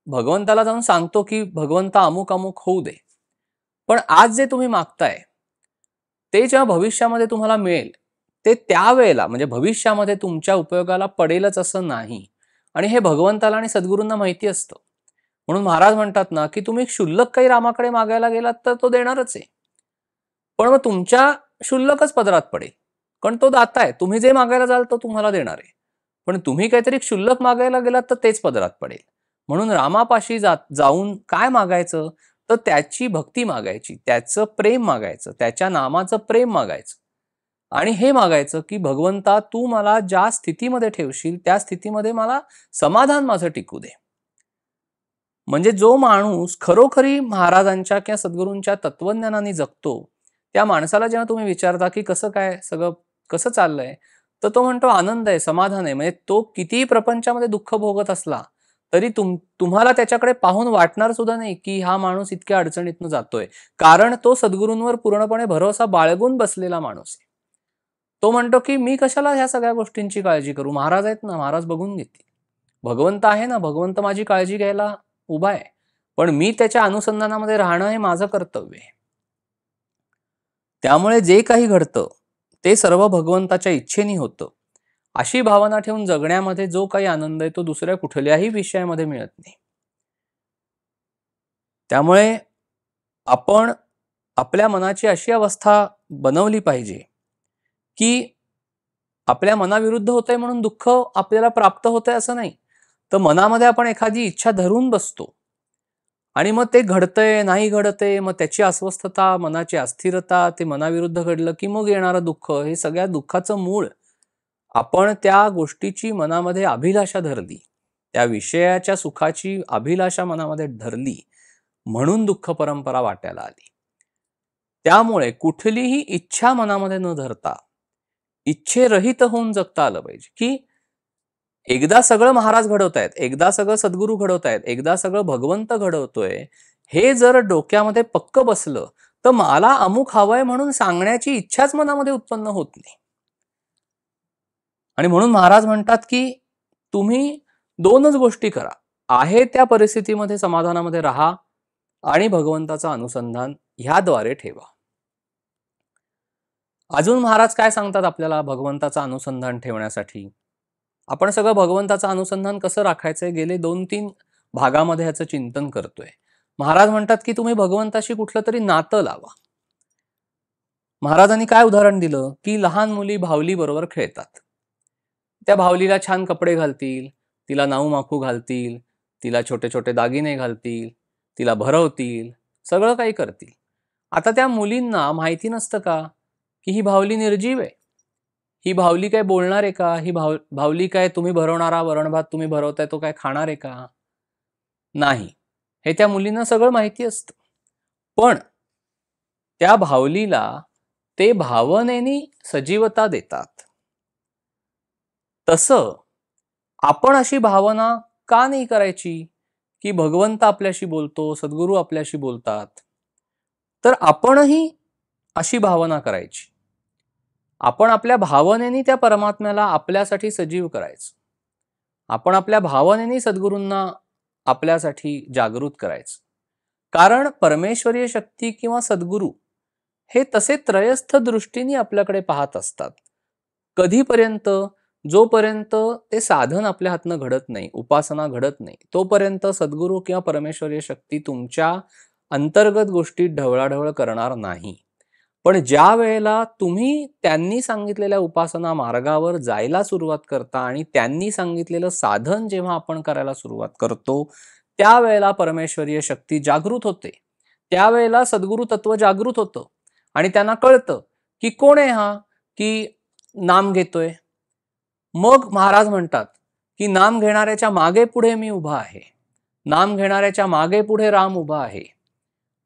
भगवंताला जाऊन सांगतो की भगवंता अमुक अमुक होऊ दे. पण आज जे तुम्ही मागताय ते जेव्हा भविष्यामध्ये तुम्हाला मिळेल, ते त्यावेळेला म्हणजे भविष्यामध्ये तुमच्या उपयोगाला पडेलच असं नाही. आणि हे भगवंताला आणि सद्गुरूंना माहिती असतं. म्हणून महाराज म्हणतात ना की तुम्ही क्षुल्लक काही रामाकडे मागायला गेलात तर तो देणारच आहे. पण मग तुमच्या क्षुल्लकच पदरात पडेल. कारण तो दाता आहे. तुम्ही जे मागायला जाल तो तुम्हाला देणार आहे. पण तुम्ही काहीतरी क्षुल्लक मागायला गेलात तर तेच पदरात पडेल. म्हणून रामापाशी जाऊन काय मागायचं, तर त्याची भक्ती मागायची, त्याचं प्रेम मागायचं, त्याच्या नामाचं प्रेम मागायचं. आणि हे मागायचं की भगवंता तू मला ज्या स्थितीमध्ये ठेवशील त्या स्थितीमध्ये मला समाधान माझं टिकू दे. म्हणजे जो माणूस खरोखरी महाराजांच्या किंवा सद्गुरूंच्या तत्वज्ञानाने जगतो, त्या माणसाला जेव्हा तुम्ही विचारता की कसं काय सगळं कसं चाललंय, तर तो म्हणतो आनंद आहे, समाधान आहे. म्हणजे तो कितीही प्रपंचामध्ये दुःख भोगत असला तरी तुम्हाला त्याच्याकडे पाहून वाटणार सुद्धा नाही की हा माणूस इतक्या अडचणीतनं जातोय. कारण तो सद्गुरूंवर पूर्णपणे भरोसा बाळगून बसलेला माणूस आहे. तो म्हणतो की मी कशाला ह्या सगळ्या गोष्टींची काळजी करू, महाराज आहेत ना, महाराज बघून घेतील. भगवंत आहे ना, भगवंत माझी काळजी घ्यायला उभा आहे. पण मी त्याच्या अनुसंधानामध्ये राहणं हे माझं कर्तव्य आहे. त्यामुळे जे काही घडतं ते सर्व भगवंताच्या इच्छेने होतं. अशी भावना ठेवून जगण्यामध्ये जो काही आनंद आहे तो दुसऱ्या कुठल्याही विषयामध्ये मिळत नाही. त्यामुळे आपण आपल्या मनाची अशी अवस्था बनवली पाहिजे की आपल्या मनाविरुद्ध होतंय म्हणून दुःख आपल्याला प्राप्त होतंय असं नाही. तर मनामध्ये आपण एखादी इच्छा धरून बसतो आणि मग ते घडतंय नाही घडतंय, मग त्याची अस्वस्थता, मनाची अस्थिरता, ते मनाविरुद्ध घडलं की मग येणारं दुःख, हे सगळ्या दुःखाचं मूळ आपण त्या गोष्टीची मनामध्ये अभिलाषा धरली, त्या विषयाच्या सुखाची अभिलाषा मनामध्ये धरली, म्हणून दुःख परंपरा वाट्याला आली. त्यामुळे कुठलीही इच्छा मनामध्ये न धरता इच्छेरहित होऊन जगता आलं पाहिजे. की एकदा सगळं महाराज घडवतायत, एकदा सगळं सद्गुरू घडवतायत, एकदा सगळं भगवंत घडवतोय, हे जर डोक्यामध्ये पक्क बसलं तर मला अमुक हवंय म्हणून सांगण्याची इच्छाच मनामध्ये उत्पन्न होत नाही. आणि म्हणून महाराज म्हणतात की तुम्ही दोनच गोष्टी करा. आहे त्या परिस्थितीमध्ये समाधानामध्ये राहा आणि भगवंताचं अनुसंधान ह्याद्वारे ठेवा. अजून महाराज काय सांगतात आपल्याला भगवंताचं अनुसंधान ठेवण्यासाठी? आपण सगळं भगवंताचं अनुसंधान कसं राखायचंय गेले 2-3 भागामध्ये ह्याचं चिंतन करतोय. महाराज म्हणतात की तुम्ही भगवंताशी कुठलं तरी नातं लावा. महाराजांनी काय उदाहरण दिलं की लहान मुली भावली बरोबर खेळतात. त्या भावलीला छान कपडे घालतील, तिला नाऊ माखू घालतील, तिला छोटे छोटे दागिने घालतील, तिला भरवतील, सगळं काही करतील. आता त्या मुलींना माहिती नसतं का की ही भावली निर्जीव आहे, ही भावली काय बोलणार आहे का, ही भावली काय तुम्ही भरवणारा वरण भात तुम्ही भरवताय तो काय खाणार आहे का? नाही, हे त्या मुलींना सगळं माहिती असतं. पण त्या भावलीला ते भावनेनी सजीवता देतात. तसं आपण अशी भावना का नाही करायची की भगवंत आपल्याशी बोलतो, सद्गुरू आपल्याशी बोलतात, तर आपणही अशी भावना करायची. आपण आपल्या भावनेनी त्या परमात्म्याला आपल्यासाठी सजीव करायचं. आपण आपल्या भावनेनी सद्गुरूंना आपल्यासाठी जागृत करायचं. कारण परमेश्वरीय शक्ती किंवा सद्गुरू हे तसे त्रयस्थ दृष्टीने आपल्याकडे पाहत असतात. कधीपर्यंत? जोपर्यंत ते साधन आपल्या हातनं घडत नाही, उपासना घडत नाही, तोपर्यंत सद्गुरू किंवा परमेश्वरीय शक्ती तुमच्या अंतर्गत गोष्टीत ढवळाढवळ करणार नाही. पण ज्या वेळेला तुम्ही त्यांनी सांगितलेल्या उपासना मार्गावर जायला सुरुवात करता आणि त्यांनी सांगितलेलं साधन जेव्हा आपण करायला सुरुवात करतो, त्यावेळेला परमेश्वरीय शक्ती जागृत होते. त्यावेळेला सद्गुरू तत्व जागृत होतं आणि त्यांना कळतं की कोण आहे हा, की नाम घेतोय. मग महाराज म्हणतात की नाम घेणाऱ्याच्या मागे पुढे मी उभा आहे, नाम घेणाऱ्याच्या मागे पुढे राम उभा आहे.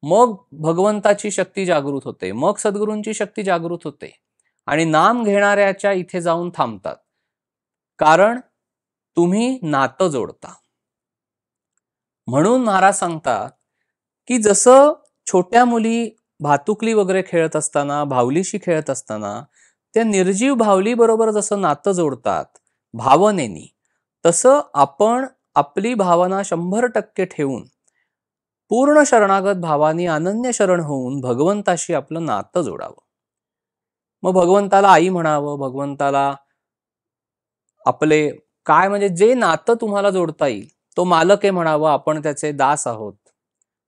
मग भगवंताची शक्ती जागृत होते, मग सद्गुरूंची शक्ती जागृत होते आणि नाम घेणाऱ्याच्या इथे जाऊन थांबतात. कारण तुम्ही नातं जोडता. म्हणून महाराज सांगतात की जसं छोट्या मुली भातुकली वगैरे खेळत असताना, भावलीशी खेळत असताना त्या निर्जीव भावली बरोबर जसं नातं जोडतात भावनेनी, तसं आपण आपली भावना 100% ठेवून पूर्ण शरणागत भावानी अनन्य शरण होऊन भगवंताशी आपलं नातं जोडावं. मग भगवंताला आई म्हणावं, भगवंताला आपले काय म्हणजे जे नातं तुम्हाला जोडता येईल, तो मालक आहे म्हणावं, आपण त्याचे दास आहोत.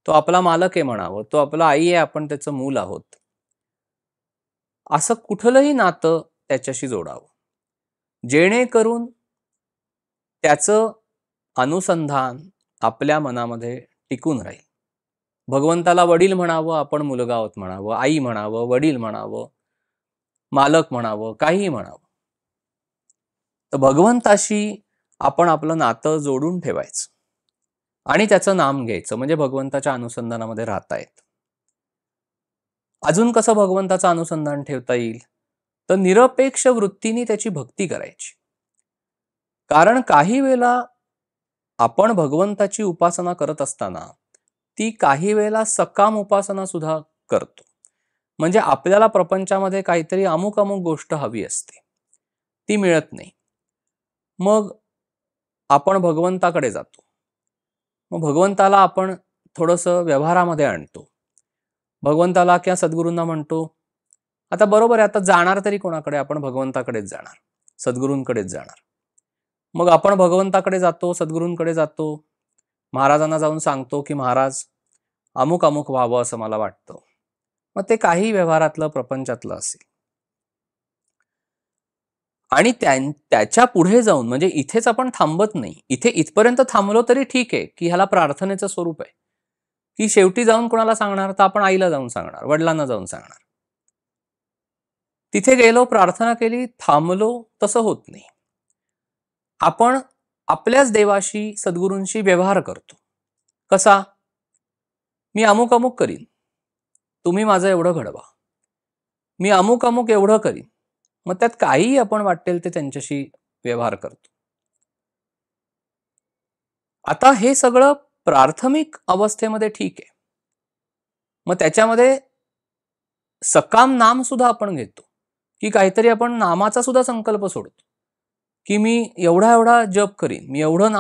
तो आपला मालक आहे म्हणावं, तो आपला आई आहे, आपण त्याचं मूल आहोत. असं कुठलंही नातं त्याच्याशी जोडावं, जेणेकरून त्याचं अनुसंधान आपल्या मनामध्ये टिकून राहील. भगवंताला वडील म्हणावं, आपण मुलगा आहोत म्हणावं, आई म्हणावं, वडील म्हणावं, मालक म्हणावं, काहीही म्हणावं. तर भगवंताशी आपण आपलं नातं जोडून ठेवायचं आणि त्याचं नाम घ्यायचं, म्हणजे भगवंताच्या अनुसंधानामध्ये राहता येत. अजून कसं भगवंताचं अनुसंधान ठेवता येईल? तर निरपेक्ष वृत्तीने त्याची भक्ती करायची. कारण काही वेळेला आपण भगवंताची उपासना करत असताना ती काही वेळेला सकाम उपासना सुद्धा करतो. म्हणजे आपल्याला प्रपंचामध्ये काहीतरी अमुक गोष्ट हवी असते, ती मिळत नाही. मग आपण भगवंताकडे जातो. मग भगवंताला आपण थोडंसं व्यवहारामध्ये आणतो. भगवंताला किंवा सद्गुरूंना म्हणतो, आता बरोबर आहे, आता जाणार तरी कोणाकडे? आपण भगवंताकडेच जाणार, सद्गुरूंकडेच जाणार. मग आपण भगवंताकडे जातो, सद्गुरूंकडे जातो, महाराजांना जाऊन सांगतो की महाराज अमुक व्हावं असं मला वाटतं. मग ते काही व्यवहारातलं प्रपंचातलं असेल आणि त्याच्या पुढे जाऊन, म्हणजे इथेच आपण थांबत नाही. इथे इथपर्यंत थांबलो तरी ठीक आहे की ह्याला प्रार्थनेचं स्वरूप आहे, की शेवटी जाऊन कोणाला सांगणार? तर आपण आईला जाऊन सांगणार, वडिलांना जाऊन सांगणार. तिथे गेलो, प्रार्थना केली, थांबलो, तसं होत नाही. आपण आपल्याच देवाशी, सद्गुरूंशी व्यवहार करतो. कसा? मी अमुक करीन, तुम्ही माझं एवढं घडवा. मी अमुक एवढं करीन. मग त्यात काहीही आपण वाटेल ते त्यांच्याशी व्यवहार करतो. आता हे सगळं प्राथमिक अवस्थेमध्ये ठीक आहे. मग त्याच्यामध्ये सकाम नाम सुद्धा आपण घेतो, की काहीतरी आपण नामाचा सुद्धा संकल्प सोडतो, की मी एवढा जप करीन, मी एवढं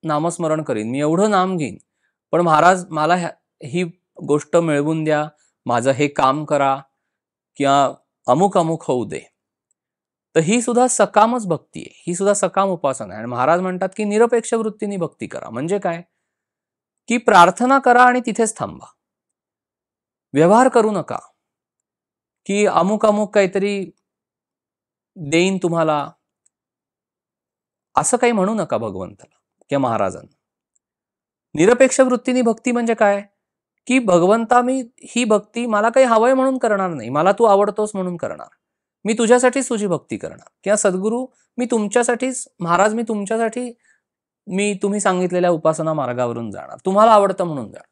नामस्मरण करीन, मी एवढं नाम घेईन, पण महाराज मला ही गोष्ट मिळवून द्या, माझं हे काम करा किंवा अमुक होऊ दे. तर ही सुद्धा सकामच भक्ती आहे, ही सुद्धा सकाम उपासना आहे. आणि महाराज म्हणतात की निरपेक्ष वृत्तीने भक्ती करा. म्हणजे काय? की प्रार्थना करा आणि तिथेच थांबा. व्यवहार करू नका की अमुक काहीतरी देईन तुम्हाला, असं काही म्हणू नका भगवंताला किंवा महाराजांना. निरपेक्ष वृत्तीने भक्ती म्हणजे काय? की भगवंता, मी ही भक्ती मला काही हवंय म्हणून करणार नाही, मला तू आवडतोस म्हणून करणार. मी तुझ्यासाठीच तुझी भक्ती करणार. किंवा सद्गुरू, मी तुमच्यासाठीच, महाराज मी तुमच्यासाठी, मी तुम्ही सांगितलेल्या उपासना मार्गावरून जाणार, तुम्हाला आवडतं म्हणून जाणार,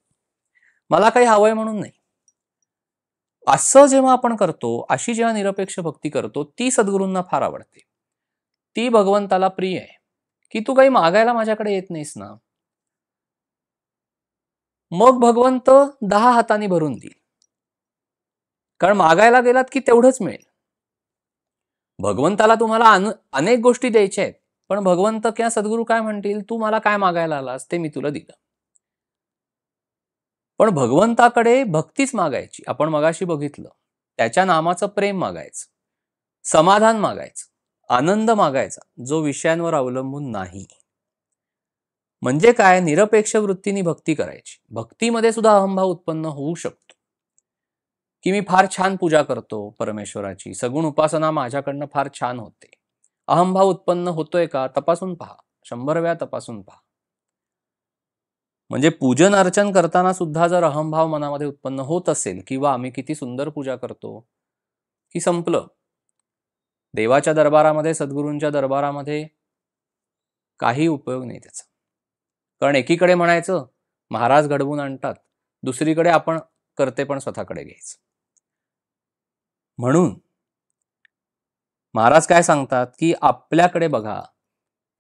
मला काही हवंय म्हणून नाही. असं जेव्हा आपण करतो, अशी जेव्हा निरपेक्ष भक्ती करतो, ती सद्गुरूंना फार आवडते, ती भगवंताला प्रिय आहे. की तू काही मागायला माझ्याकडे येत नाहीस ना, मग भगवंत 10 हातांनी भरून देईल. कारण मागायला गेलात की तेवढंच मिळेल. भगवंताला तुम्हाला अनेक गोष्टी द्यायच्या आहेत, पण भगवंत किंवा सद्गुरू काय म्हणतील, तू मला काय मागायला आलास ते मी तुला दिलं. पण भगवंताकडे भक्तीच मागायची. आपण मगाशी बघितलं, त्याच्या नामाचं प्रेम मागायचं, समाधान मागायचं, आनंद मागायचा, जो विषयांवर अवलंबून नाही. म्हणजे काय? निरपेक्ष वृत्तीने भक्ती करायची. भक्तीमध्ये सुद्धा अहंभाव उत्पन्न होऊ शकतो, की मी फार छान पूजा करतो परमेश्वराची, सगुण उपासना माझ्याकडनं फार छान होते. अहंभाव उत्पन्न होतोय का? तपासून पहा, 100 वेळा तपासून पहा. म्हणजे पूजन अर्चन करताना सुद्धा जर अहंभाव मनामध्ये उत्पन्न होत असेल, किंवा आम्ही किती सुंदर पूजा करतो, की संपलं. देवाच्या दरबारामध्ये, सद्गुरूंच्या दरबारामध्ये काही उपयोग नाही त्याचा. कारण एकीकडे म्हणायचं महाराज घडवून आणतात, दुसरीकडे आपण करते पण स्वतःकडे घ्यायचं. म्हणून महाराज काय सांगतात, की आपल्याकडे बघा,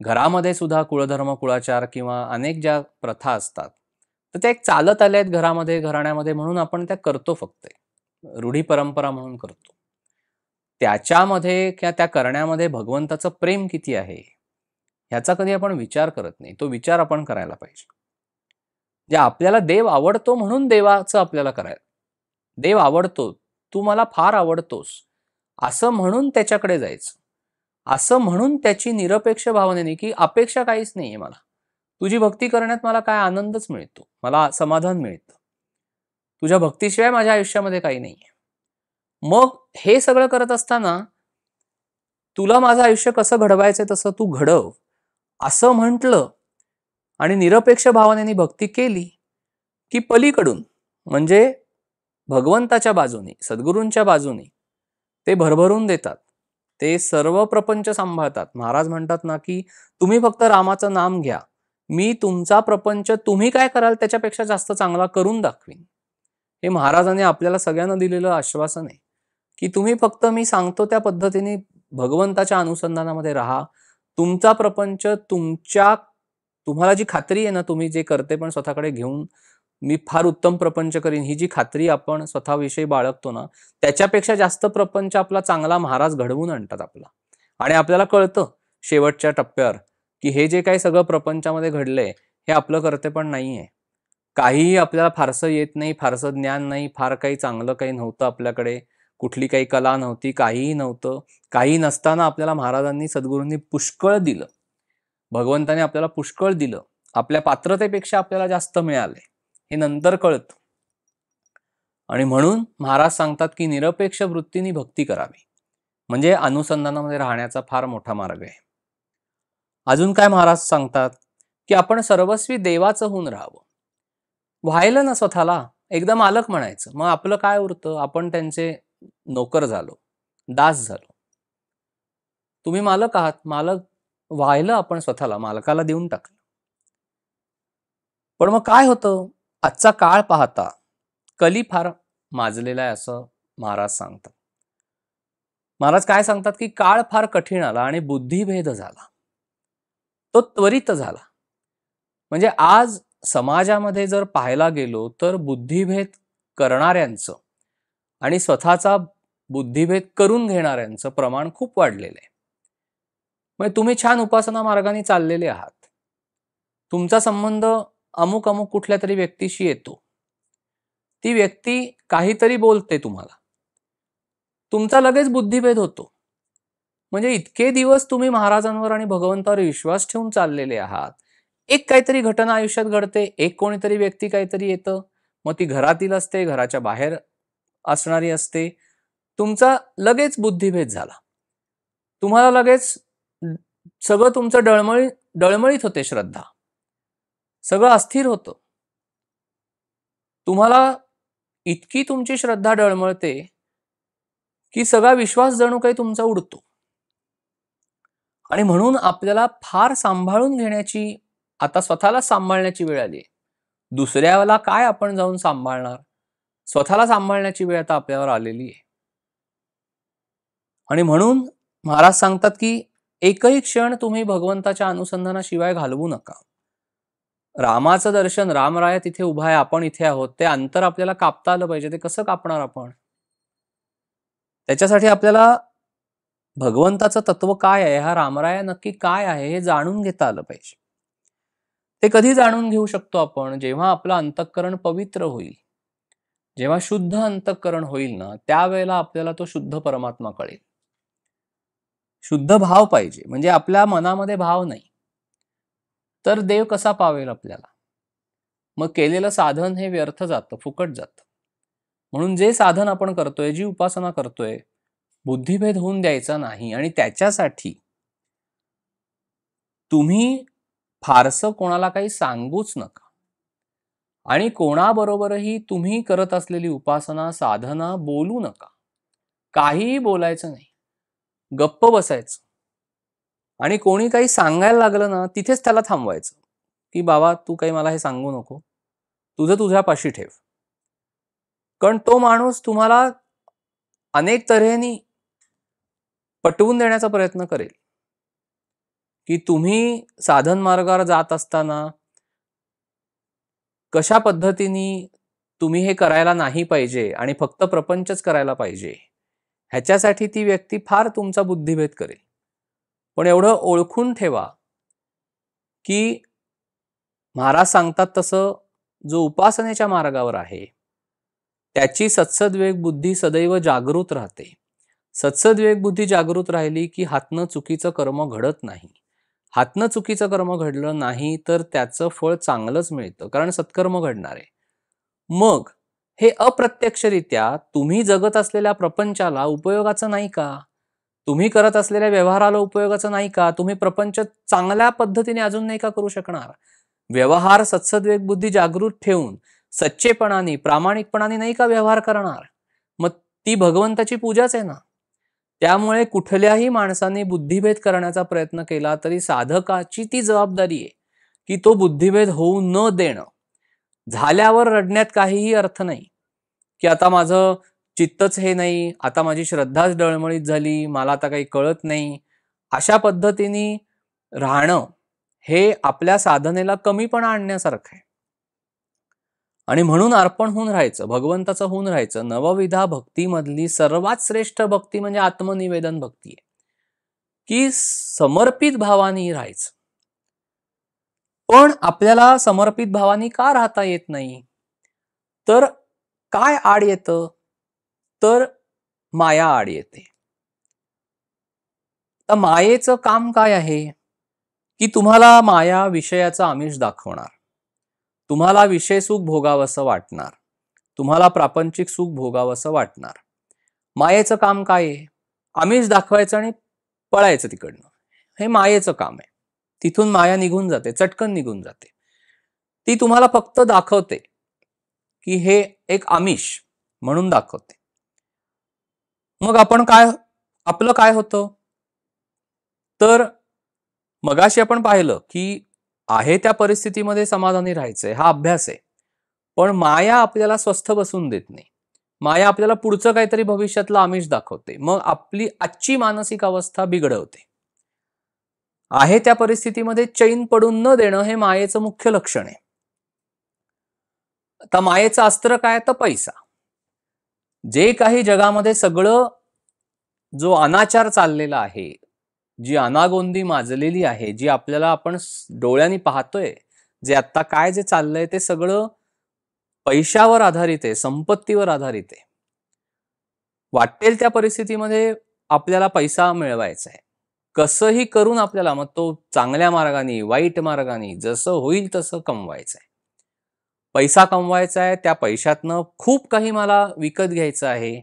घरामध्ये सुद्धा कुळधर्म, कुळाचार किंवा अनेक ज्या प्रथा असतात, तर त्या एक चालत आल्या आहेत घरामध्ये, घराण्यामध्ये, म्हणून आपण त्या करतो, फक्त रूढी परंपरा म्हणून करतो. त्याच्यामध्ये किंवा त्या करण्यामध्ये भगवंताचं प्रेम किती आहे ह्याचा कधी आपण विचार करत नाही. तो विचार आपण करायला पाहिजे. जे आपल्याला देव आवडतो म्हणून देवाचं आपल्याला करायला, देव आवडतो, तू मला फार आवडतोस असं म्हणून त्याच्याकडे जायचं, असं म्हणून त्याची निरपेक्ष भावनेने, की अपेक्षा काहीच नाहीये मला, तुझी भक्ती करण्यात मला काय आनंदच मिळतो, मला समाधान मिळतं, तुझ्या भक्तीशिवाय माझ्या आयुष्यामध्ये काही नाहीये. मग हे सगळं करत असताना तुला माझं आयुष्य कसं घडवायचंय तसं तू घडव असं म्हटलं आणि निरपेक्ष भावनेने भक्ती केली, की पलीकडून म्हणजे भगवंताच्या बाजूने, सद्गुरूंच्या बाजूने ते भरभरून देतात, ते सर्व प्रपंच सांभाळतात. महाराज म्हणतात ना, की तुम्ही फक्त रामाचं नाम घ्या, मी तुमचा प्रपंच तुम्ही काय कराल त्याच्यापेक्षा जास्त चांगला करून दाखवीन. हे महाराजांनी आपल्याला सगळ्यांना दिलेलं आश्वासन आहे, की तुम्ही फक्त मी सांगतो त्या पद्धतीने भगवंताच्या अनुसंधानामध्ये राहा, तुमचा प्रपंच तुम्हाला जी खात्री आहे ना, तुम्ही जे करते पण स्वतःकडे घेऊन मी फार उत्तम प्रपंच करीन, ही जी खात्री आपण स्वतःविषयी बाळगतो ना, त्याच्यापेक्षा जास्त प्रपंच आपला चांगला महाराज घडवून आणतात आपला. आणि आपल्याला कळतं शेवटच्या टप्प्यावर, की हे जे काही सगळं प्रपंचामध्ये घडलंय हे आपलं करते पण नाहीये, काहीही आपल्याला फारसं येत नाही, फारसं ज्ञान नाही, फार काही चांगलं काही नव्हतं आपल्याकडे, कुठली काही कला नव्हती, काहीही नव्हतं. काही नसताना आपल्याला महाराजांनी, सद्गुरूंनी पुष्कळ दिलं, भगवंताने आपल्याला पुष्कळ दिलं, आपल्या पात्रतेपेक्षा आपल्याला जास्त मिळालंय, हे नंतर कळतं. आणि म्हणून महाराज सांगतात, की निरपेक्ष वृत्तीने भक्ती करावी, म्हणजे अनुसंधानामध्ये राहण्याचा फार मोठा मार्ग आहे. अजून काय महाराज सांगतात, की आपण सर्वस्वी देवाचं होऊन राहावं. व्हायला ना स्वतःला एकदा मालक म्हणायचं, मग आपलं काय उरतं, आपण त्यांचे नोकर झालो, दास झालो. तुम्ही मालक आहात, मालक व्हायला आपण स्वतःला मालकाला देऊन टाकलं. पण मग काय होतं, आजचा काळ पाहता कली फार माजलेला आहे असं महाराज सांगतात. महाराज काय सांगतात, की काळ फार कठीण आला आणि बुद्धिभेद झाला, तो त्वरित झाला. म्हणजे आज समाजामध्ये जर पाहायला गेलो तर बुद्धिभेद करणाऱ्यांचं आणि स्वतःचा बुद्धिभेद करून घेणाऱ्यांचं प्रमाण खूप वाढलेलं आहे. म्हणजे तुम्ही छान उपासना मार्गाने चाललेले आहात, तुमचा संबंध अमुक अमुक कुठल्या तरी व्यक्तीशी येतो, ती व्यक्ती काहीतरी बोलते तुम्हाला, तुमचा लगेच बुद्धिभेद होतो. म्हणजे इतके दिवस तुम्ही महाराजांवर आणि भगवंतावर विश्वास ठेवून चाललेले आहात, एक काहीतरी घटना आयुष्यात घडते, एक कोणीतरी व्यक्ती काहीतरी येतं, मग ती घरातील असते, घराच्या बाहेर असणारी असते, तुमचा लगेच बुद्धिभेद झाला, तुम्हाला लगेच सगळं तुमचं डळमळीत होते, श्रद्धा, सगळं अस्थिर होतं. तुम्हाला इतकी तुमची श्रद्धा डळमळते, की सगळा विश्वास जणू काही तुमचा उडतो. आणि म्हणून आपल्याला फार सांभाळून घेण्याची, आता स्वतःला सांभाळण्याची वेळ आली आहे. दुसऱ्याला काय आपण जाऊन सांभाळणार, स्वतःला सांभाळण्याची वेळ आता आपल्यावर आलेली आहे. आणि म्हणून महाराज सांगतात, की एकही क्षण तुम्ही भगवंताच्या अनुसंधानाशिवाय घालवू नका. रामाचं दर्शन, रामराया तिथे उभा आहे, आपण इथे आहोत, ते अंतर आपल्याला कापता आलं पाहिजे. ते कसं कापणार आपण? त्याच्यासाठी आपल्याला भगवंताचं तत्व काय आहे, हा रामराया नक्की काय आहे, हे जाणून घेता आलं पाहिजे. ते कधी जाणून घेऊ शकतो आपण, जेव्हा आपलं अंतःकरण पवित्र होईल, जेव्हा शुद्ध अंतःकरण होईल ना, त्यावेळेला आपल्याला तो शुद्ध परमात्मा कळेल. शुद्ध भाव पाहिजे, म्हणजे आपल्या मनामध्ये भाव नाही तर देव कसा पावेल आपल्याला. मग केलेलं साधन हे व्यर्थ जातं, फुकट जातं. म्हणून जे साधन आपण करतोय, जी उपासना करतोय, बुद्धिभेद होऊन द्यायचा नाही. आणि त्याच्यासाठी तुम्ही फारसं कोणाला काही सांगूच नका. आणि कोणाबरोबरही तुम्ही करत असलेली उपासना साधना बोलू नका. काहीही बोलायचं नाही, गप्प बसायचं. आणि कोणी काही सांगायला लागलं ना, तिथेच त्याला थांबवायचं, की बाबा तू काही मला हे सांगू नको, तुझं तुझ्यापाशी ठेव. कारण तो माणूस तुम्हाला अनेक तऱ्हेने पटवून देण्याचा प्रयत्न करेल, की तुम्ही साधन मार्गावर जात असताना कशा पद्धतीने तुम्ही हे करायला नाही पाहिजे आणि फक्त प्रपंचच करायला पाहिजे, ह्याच्यासाठी ती व्यक्ती फार तुमचा बुद्धिभेद करेल. पण एवढं ओळखून ठेवा की महाराज सांगतात तसं जो उपासनेच्या मार्गावर आहे त्याची सत्सद्विवेक बुद्धी सदैव जागृत राहते. सत्सद्विवेक बुद्धी जागृत राहिली की हातनं चुकीचं कर्म घडत नाही. हातनं चुकीचं कर्म घडलं नाही तर त्याचं फळ चांगलंच मिळतं, कारण सत्कर्म घडणार आहे. मग हे अप्रत्यक्षरित्या तुम्ही जगत असलेल्या प्रपंचाला उपयोगाचं नाही का? तुम्ही करत असलेल्या व्यवहाराला उपयोगाचं नाही का? तुम्ही प्रपंच चांगल्या पद्धतीने अजून नाही का करू शकणार? व्यवहार सत्सद्विवेक बुद्धी जागृत ठेवून सच्चेपणाने प्रामाणिकपणाने नाही का व्यवहार करणार? मग ती भगवंताची पूजाच आहे ना. त्यामुळे कुठल्याही माणसाने बुद्धिभेद करण्याचा प्रयत्न केला तरी साधकाची ती जबाबदारी आहे की तो बुद्धिभेद होऊ न देणं. झाल्यावर रडण्यात काहीही अर्थ नाही की आता माझं चित्तच हे नाही, आता माझी श्रद्धाच डळमळीत झाली, मला आता काही कळत नाही. अशा पद्धतीने राहणं हे आपल्या साधनेला कमीपणा आणण्यासारखं आहे. आणि म्हणून अर्पण होऊन राहायचं, भगवंताचं होऊन राहायचं. नवविधा भक्तीमधली सर्वात श्रेष्ठ भक्ती म्हणजे आत्मनिवेदन भक्ती आहे, की समर्पित भावाने राहायचं. पण आपल्याला समर्पित भावाने का राहता येत नाही? तर काय आड येतं? तर माया आड येते. तर मायेचं काम काय आहे? की तुम्हाला माया विषयाचं आमिष दाखवणार, तुम्हाला विषय सुख भोगावंसं वाटणार, तुम्हाला प्रापंचिक सुख भोगावंसं वाटणार. मायेचं काम काय आहे? आमिष दाखवायचं आणि पळायचं तिकडनं. हे मायेचं काम आहे. तिथून माया निघून जाते, चटकन निघून जाते. ती तुम्हाला फक्त दाखवते की हे एक आमिष म्हणून दाखवते. मग आपण आपलं काय होतं? तर मगाशी आपण पाहिलं की आहे त्या परिस्थितीमध्ये समाधानी राहायचंय, हा अभ्यास आहे. पण माया आपल्याला स्वस्थ बसून देत नाही. माया आपल्याला पुढचं काहीतरी भविष्यातलं आमिष दाखवते. मग आपली आजची मानसिक अवस्था बिघडवते. आहे त्या परिस्थितीमध्ये चैन पडून न देणं हे मायेचं मुख्य लक्षण आहे. आता मायेचं अस्त्र काय? तर पैसा. जे काही जगामध्ये सगळं जो अनाचार चाललेला आहे, जी अनागोंदी माजलेली आहे, जी आपल्याला आपण डोळ्यांनी पाहतोय, जे आता काय जे चाललंय ते सगळं पैशावर आधारित आहे, संपत्तीवर आधारित आहे. वाटेल त्या परिस्थितीमध्ये आपल्याला पैसा मिळवायचा आहे, कसंही करून आपल्याला, मग तो चांगल्या मार्गाने वाईट मार्गाने जसं होईल तसं कमवायचं आहे. पैसा कमवायचा आहे, त्या पैशातनं खूप काही मला विकत घ्यायचं आहे,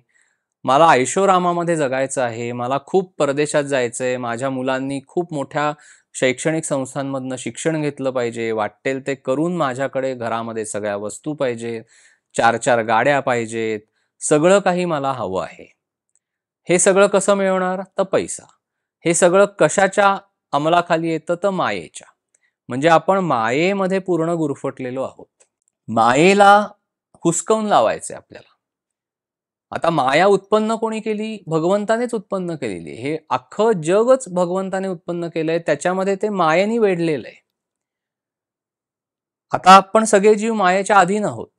मला ऐशोरामामध्ये जगायचं आहे, मला खूप परदेशात जायचंय, माझ्या मुलांनी खूप मोठ्या शैक्षणिक संस्थांमधनं शिक्षण घेतलं पाहिजे, वाटेल ते करून माझ्याकडे घरामध्ये सगळ्या वस्तू पाहिजेत, 4-4 गाड्या पाहिजेत, सगळं काही मला हवं आहे. हे सगळं कसं मिळवणार? तर पैसा. हे सगळं कशाच्या अंमलाखाली येतं? तर मायेच्या. म्हणजे आपण मायेमध्ये पूर्ण गुरफटलेलो आहोत. मायेला हुसकावून लावायचंय आपल्याला. आता माया उत्पन्न कोणी केली? भगवंतानेच उत्पन्न केलेली. हे अख्खं जगच भगवंताने उत्पन्न केलंय, त्याच्यामध्ये ते मायेने वेढलेलं आहे. आता आपण सगळे जीव मायेच्या अधीन आहोत.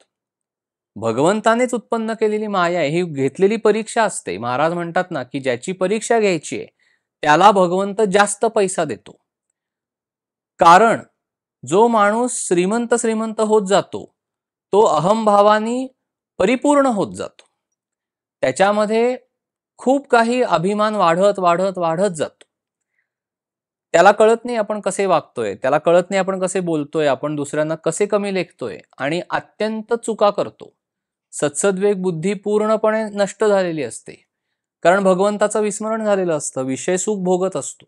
भगवंतानेच उत्पन्न केलेली माया आहे, ही घेतलेली परीक्षा असते. महाराज म्हणतात ना की ज्याची परीक्षा घ्यायची आहे त्याला भगवंत जास्त पैसा देतो. कारण जो माणूस श्रीमंत श्रीमंत होत जातो तो अहंभावानी परिपूर्ण होत जातो. त्याच्यामध्ये खूप काही अभिमान वाढत वाढत वाढत जातो. त्याला कळत नाही आपण कसे वागतोय, त्याला कळत नाही आपण कसे बोलतोय, आपण दुसऱ्यांना कसे कमी लेखतोय आणि अत्यंत चुका करतो. सत्सद्विवेक बुद्धी पूर्णपणे नष्ट झालेली असते, कारण भगवंताचं विस्मरण झालेलं असतं, विषय सुख भोगत असतो.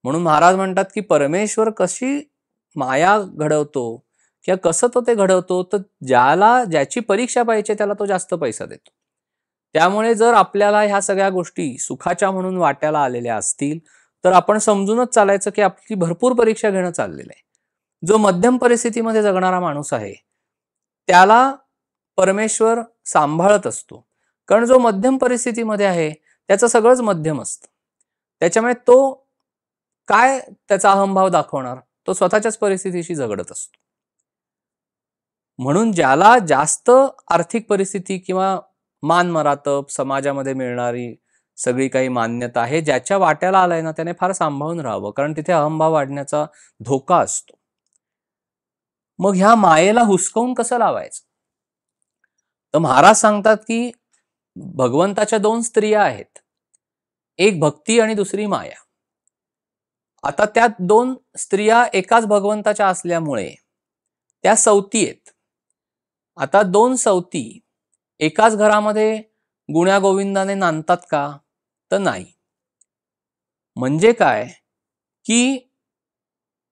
म्हणून महाराज म्हणतात की परमेश्वर कशी माया घडवतो किंवा कसं तो ते घडवतो, तर ज्याची परीक्षा पाहिजे त्याला तो जास्त पैसा देतो. त्यामुळे जर आपल्याला ह्या सगळ्या गोष्टी सुखाच्या म्हणून वाट्याला आलेल्या असतील तर आपण समजूनच चालायचं की आपली भरपूर परीक्षा घेणं चाललेलं आहे. जो मध्यम परिस्थितीमध्ये जगणारा माणूस आहे त्याला परमेश्वर सांभाळत असतो, कारण जो मध्यम परिस्थितीमध्ये आहे त्याचं सगळंच मध्यम असतं. त्याच्यामुळे तो काय त्याचा अहंभाव दाखवणार, तो स्वतःच्याच परिस्थितीशी झगडत असतो. म्हणून ज्याला जास्त आर्थिक परिस्थिती किंवा मान मरातब समाजामध्ये मिळणारी सगळी काही मान्यता आहे ज्याच्या वाट्याला आलाय ना त्याने फार सांभाळून राहावं, कारण तिथे अहंभाव वाढण्याचा धोका असतो. मग ह्या मायेला हुसकावून कसं लावायचं, तर महाराज सांगतात की भगवंताच्या 2 स्त्रिया आहेत, एक भक्ती आणि दुसरी माया. आता त्या 2 स्त्रिया एकाच भगवंताच्या असल्यामुळे त्या सवती आहेत. आता 2 सवती एकाच घरामध्ये गुण्या गोविंदाने नांदतात का, तर नाही. म्हणजे काय की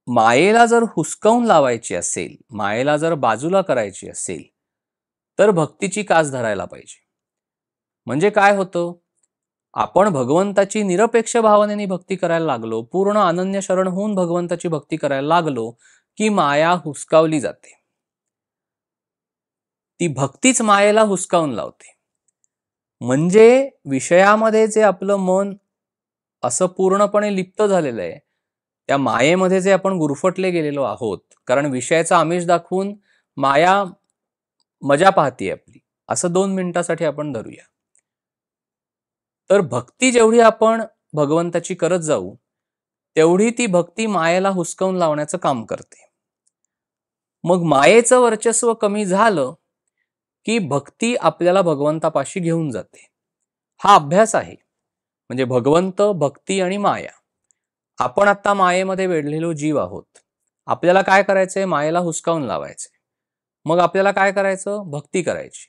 मायेला जर हुसकावून लावायची असेल, मायेला जर बाजूला करायची असेल तर भक्तीची कास धरायला पाहिजे. म्हणजे काय होतं, आपण भगवंताची निरपेक्ष भावनेने भक्ती करायला लागलो, पूर्ण अनन्य शरण होऊन भगवंताची भक्ती करायला लागलो की माया हुसकावली जाते. ती भक्तीच मायेला हुसकावून लावते. म्हणजे विषयामध्ये जे आपलं मन असं पूर्णपणे लिप्त झालेलं आहे, त्या मायेमध्ये जे आपण गुरफटले गेलेलो आहोत, कारण विषयाचा आमिष दाखवून माया मजा पाहतीये आपली, असं 2 मिनिटासाठी आपण धरूया. तर भक्ती जेवढी आपण भगवंताची करत जाऊ तेवढी ती भक्ती मायेला हुसकावून लावण्याचं काम करते. मग मायेचं वर्चस्व कमी झालं की भक्ती आपल्याला भगवंतापाशी घेऊन जाते. हा अभ्यास आहे. म्हणजे भगवंत, भक्ती आणि माया. आपण आता मायेमध्ये वेढलेलो जीव आहोत. आपल्याला काय करायचंय, मायेला हुसकावून लावायचंय. मग आपल्याला काय करायचं, भक्ती करायची.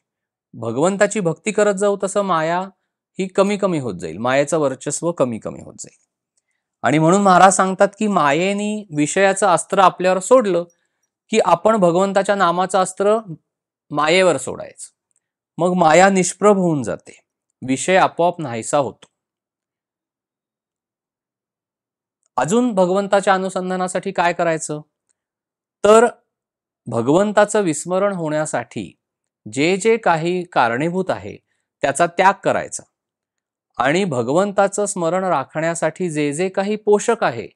भगवंताची भक्ती करत जाऊ तसं माया ही कमी कमी होत जाईल, मायेचं वर्चस्व कमी कमी होत जाईल. आणि म्हणून महाराज सांगतात की मायेनी विषयाचं अस्त्र आपल्यावर सोडलं की आपण भगवंताच्या नामाचं अस्त्र मायेवर सोडायचं. मग माया निष्प्रभ होऊन जाते, विषय आपोआप नाहीसा होतो. अजून भगवंताच्या अनुसंधानासाठी काय करायचं, तर भगवंताचं विस्मरण होण्यासाठी जे जे काही कारणीभूत आहे त्याचा त्याग करायचा आणि भगवंताचं स्मरण राखण्यासाठी जे जे काही पोषक आहे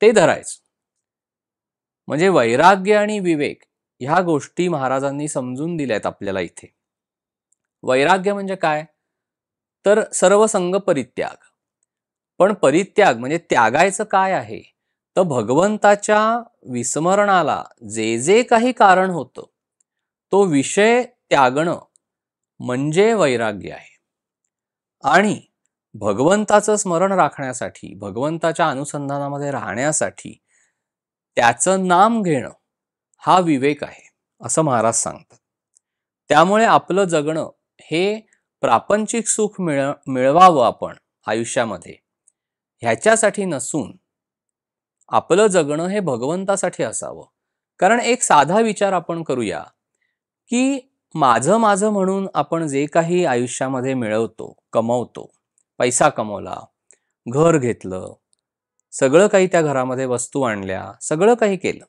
ते धरायचं. म्हणजे वैराग्य आणि विवेक ह्या गोष्टी महाराजांनी समजून दिल्यात आपल्याला इथे. वैराग्य म्हणजे काय, तर सर्व संग परित्याग. पण परित्याग म्हणजे त्यागायचं काय आहे, तर भगवंताच्या विस्मरणाला जे जे काही कारण होतं तो विषय त्यागणं म्हणजे वैराग्य आहे. आणि भगवंताचं स्मरण राखण्यासाठी, भगवंताच्या अनुसंधानामध्ये राहण्यासाठी त्याचं नाम घेणं हा विवेक आहे, असं महाराज सांगतात. त्यामुळे आपलं जगणं हे प्रापंचिक सुख मिळवावं आपण आयुष्यामध्ये, ह्याच्यासाठी नसून आपलं जगणं हे भगवंतासाठी असावं. कारण एक साधा विचार आपण करूया की माझं माझं म्हणून आपण जे काही आयुष्यामध्ये मिळवतो, कमवतो, पैसा कमवला, घर घेतलं, सगळं काही त्या घरामध्ये वस्तू आणल्या, सगळं काही केलं,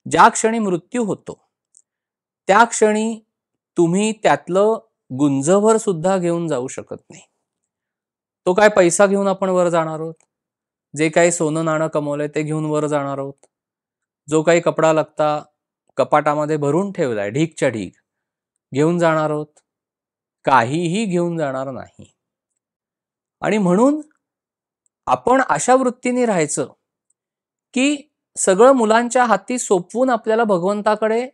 ज्या क्षणी मृत्यू होतो त्या क्षणी तुम्ही त्यातलं गुंजभर सुद्धा घेऊन जाऊ शकत नाही. तो काय पैसा घेऊन आपण वर जाणार आहोत, जे काही सोनं नाणं कमवलंय ते घेऊन वर जाणार आहोत, जो काही कपडा लत्ता कपाटामध्ये भरून ठेवलाय ढीकच्या ढीक घेऊन जाणार आहोत, काहीही घेऊन जाणार नाही. आणि म्हणून आपण अशा वृत्तीने राहायचं की सगळं मुलांच्या हाती सोपवून आपल्याला भगवंताकडे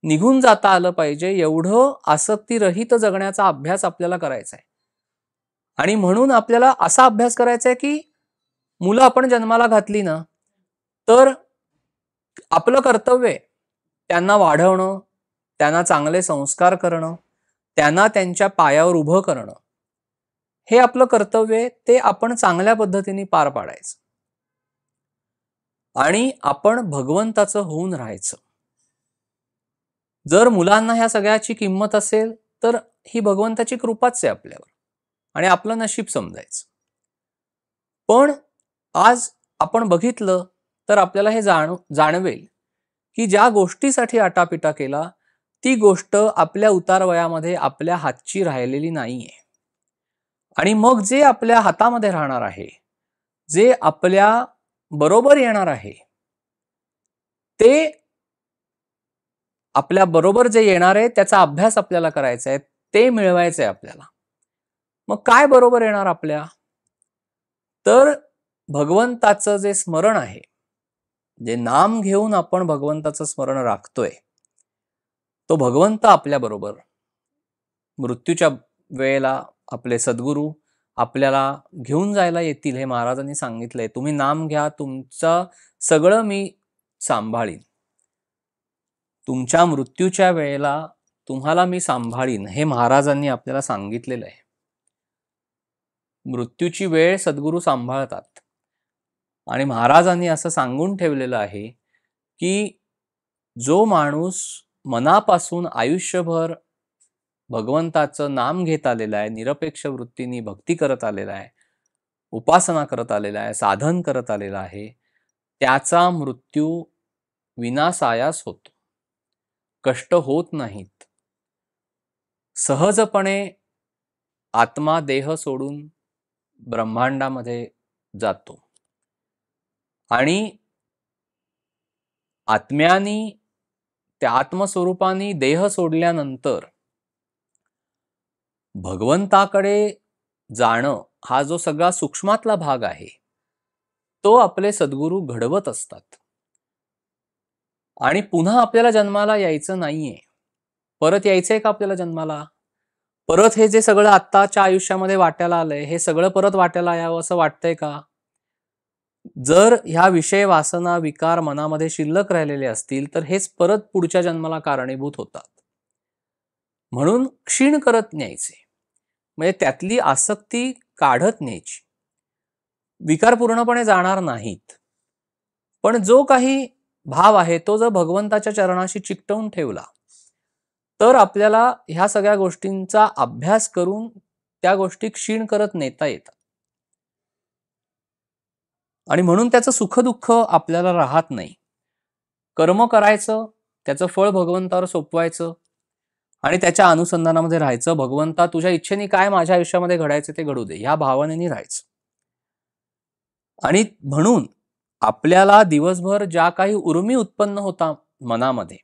निघून जाता आलं पाहिजे, एवढं आसक्तीरहित जगण्याचा अभ्यास आपल्याला करायचा आहे. आणि म्हणून आपल्याला असा अभ्यास करायचा आहे की मुलं आपण जन्माला घातली ना, तर आपलं कर्तव्य आहे त्यांना वाढवणं, त्यांना चांगले संस्कार करणं, त्यांना त्यांच्या पायावर उभं करणं. हे आपलं कर्तव्य आहे, ते आपण चांगल्या पद्धतीने पार पाडायचं आणि आपण भगवंताचं होऊन राहायचं. जर मुलांना ह्या सगळ्याची किंमत असेल तर ही भगवंताची कृपाच आहे आपल्यावर आणि आपलं नशीब समजायचं. पण आज आपण बघितलं तर आपल्याला हे जाणवेल की ज्या गोष्टीसाठी आटापिटा केला ती गोष्ट आपल्या उतार वयामध्ये आपल्या हातची राहिलेली नाहीये. आणि मग जे आपल्या हातामध्ये राहणार आहे, जे आपल्या बरोबर येणार आहे, ते आपल्या बरोबर जे येणार आहे त्याचा अभ्यास आपल्याला करायचा आहे, ते मिळवायचं आहे आपल्याला. मग काय बरोबर येणार आपल्या? तर भगवंताचं जे स्मरण आहे, जे नाम घेऊन आपण भगवंताचं स्मरण राखतोय, तो भगवंत आपल्या बरोबर मृत्यूच्या वेळेला आपले सद्गुरू आपल्याला घेऊन जायला येतील हे महाराजांनी सांगितलंय. तुम्ही नाम घ्या, तुमचं सगळं मी सांभाळीन. तुमच्या मृत्यूच्या वेळेला तुम्हाला मी सांभाळीन हे महाराजांनी आपल्याला सांगितलेलं आहे. मृत्यूची वेळ सद्गुरू सांभाळतात आणि महाराजांनी असं सांगून ठेवलेलं आहे की जो माणूस मनापासून आयुष्यभर भगवंताचं नाम घेत आलेला आहे, निरपेक्ष वृत्तीने भक्ती करत आलेला आहे, उपासना करत आलेला आहे, साधन करत आलेला आहे, त्याचा मृत्यू विनासायास होतो, कष्ट होत नाहीत. सहजपणे आत्मा देह सोडून ब्रह्मांडामध्ये जातो आणि आत्म्यानी त्या आत्मस्वरूपाने देह सोडल्यानंतर भगवंताकडे जाणं हा जो सगळा सूक्ष्मातला भाग आहे तो आपले सद्गुरू घडवत असतात. आणि पुन्हा आपल्याला जन्माला यायचं नाहीये. परत यायचंय का आपल्याला जन्माला? परत हे जे सगळं आत्ताच्या आयुष्यामध्ये वाट्याला आलंय हे सगळं परत वाट्याला यावं असं वाटतंय का? जर ह्या विषय वासना विकार मनामध्ये शिल्लक राहिलेले असतील तर हेच परत पुढच्या जन्माला कारणीभूत होतात. म्हणून क्षीण करत न्यायचे, म्हणजे त्यातली आसक्ती काढत न्यायची. विकार पूर्णपणे जाणार नाहीत, पण जो काही भाव आहे तो जर भगवंताच्या चरणाशी चिकटवून ठेवला तर आपल्याला ह्या सगळ्या गोष्टींचा अभ्यास करून त्या गोष्टी क्षीण करत नेता येतात. आणि म्हणून त्याचं सुख दुःख आपल्याला राहत नाही. कर्म करायचं, त्याचं फळ भगवंतावर सोपवायचं आणि त्याच्या अनुसंधानामध्ये राहायचं. भगवंता तुझ्या इच्छेने काय माझ्या आयुष्यामध्ये घडायचं ते घडू दे, ह्या भावनेने राहायचं. आणि म्हणून आपल्याला दिवसभर ज्या काही उर्मी उत्पन्न होता मनामध्ये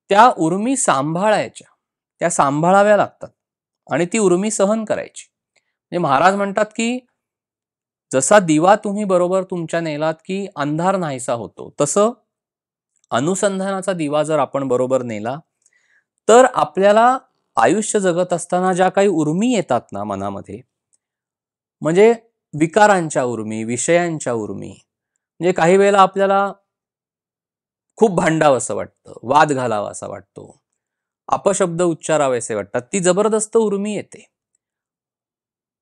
त्या उर्मी सांभाळायच्या, त्या सांभाळाव्या लागतात आणि ती उर्मी सहन करायची. म्हणजे महाराज म्हणतात की जसा दिवा तुम्ही बरोबर तुमच्या नेलात की अंधार नाहीसा होतो, तसं अनुसंधानाचा दिवा जर आपण बरोबर नेला तर आपल्याला आयुष्य जगत असताना ज्या काही उर्मी येतात ना मनामध्ये, म्हणजे विकारांच्या उर्मी, विषयांच्या उर्मी, म्हणजे काही वेळेला आपल्याला खूप भांडावं असं वाटतं, वाद घालावा असा वाटतो, अपशब्द उच्चारावेसे वाटतात, ती जबरदस्त उर्मी येते.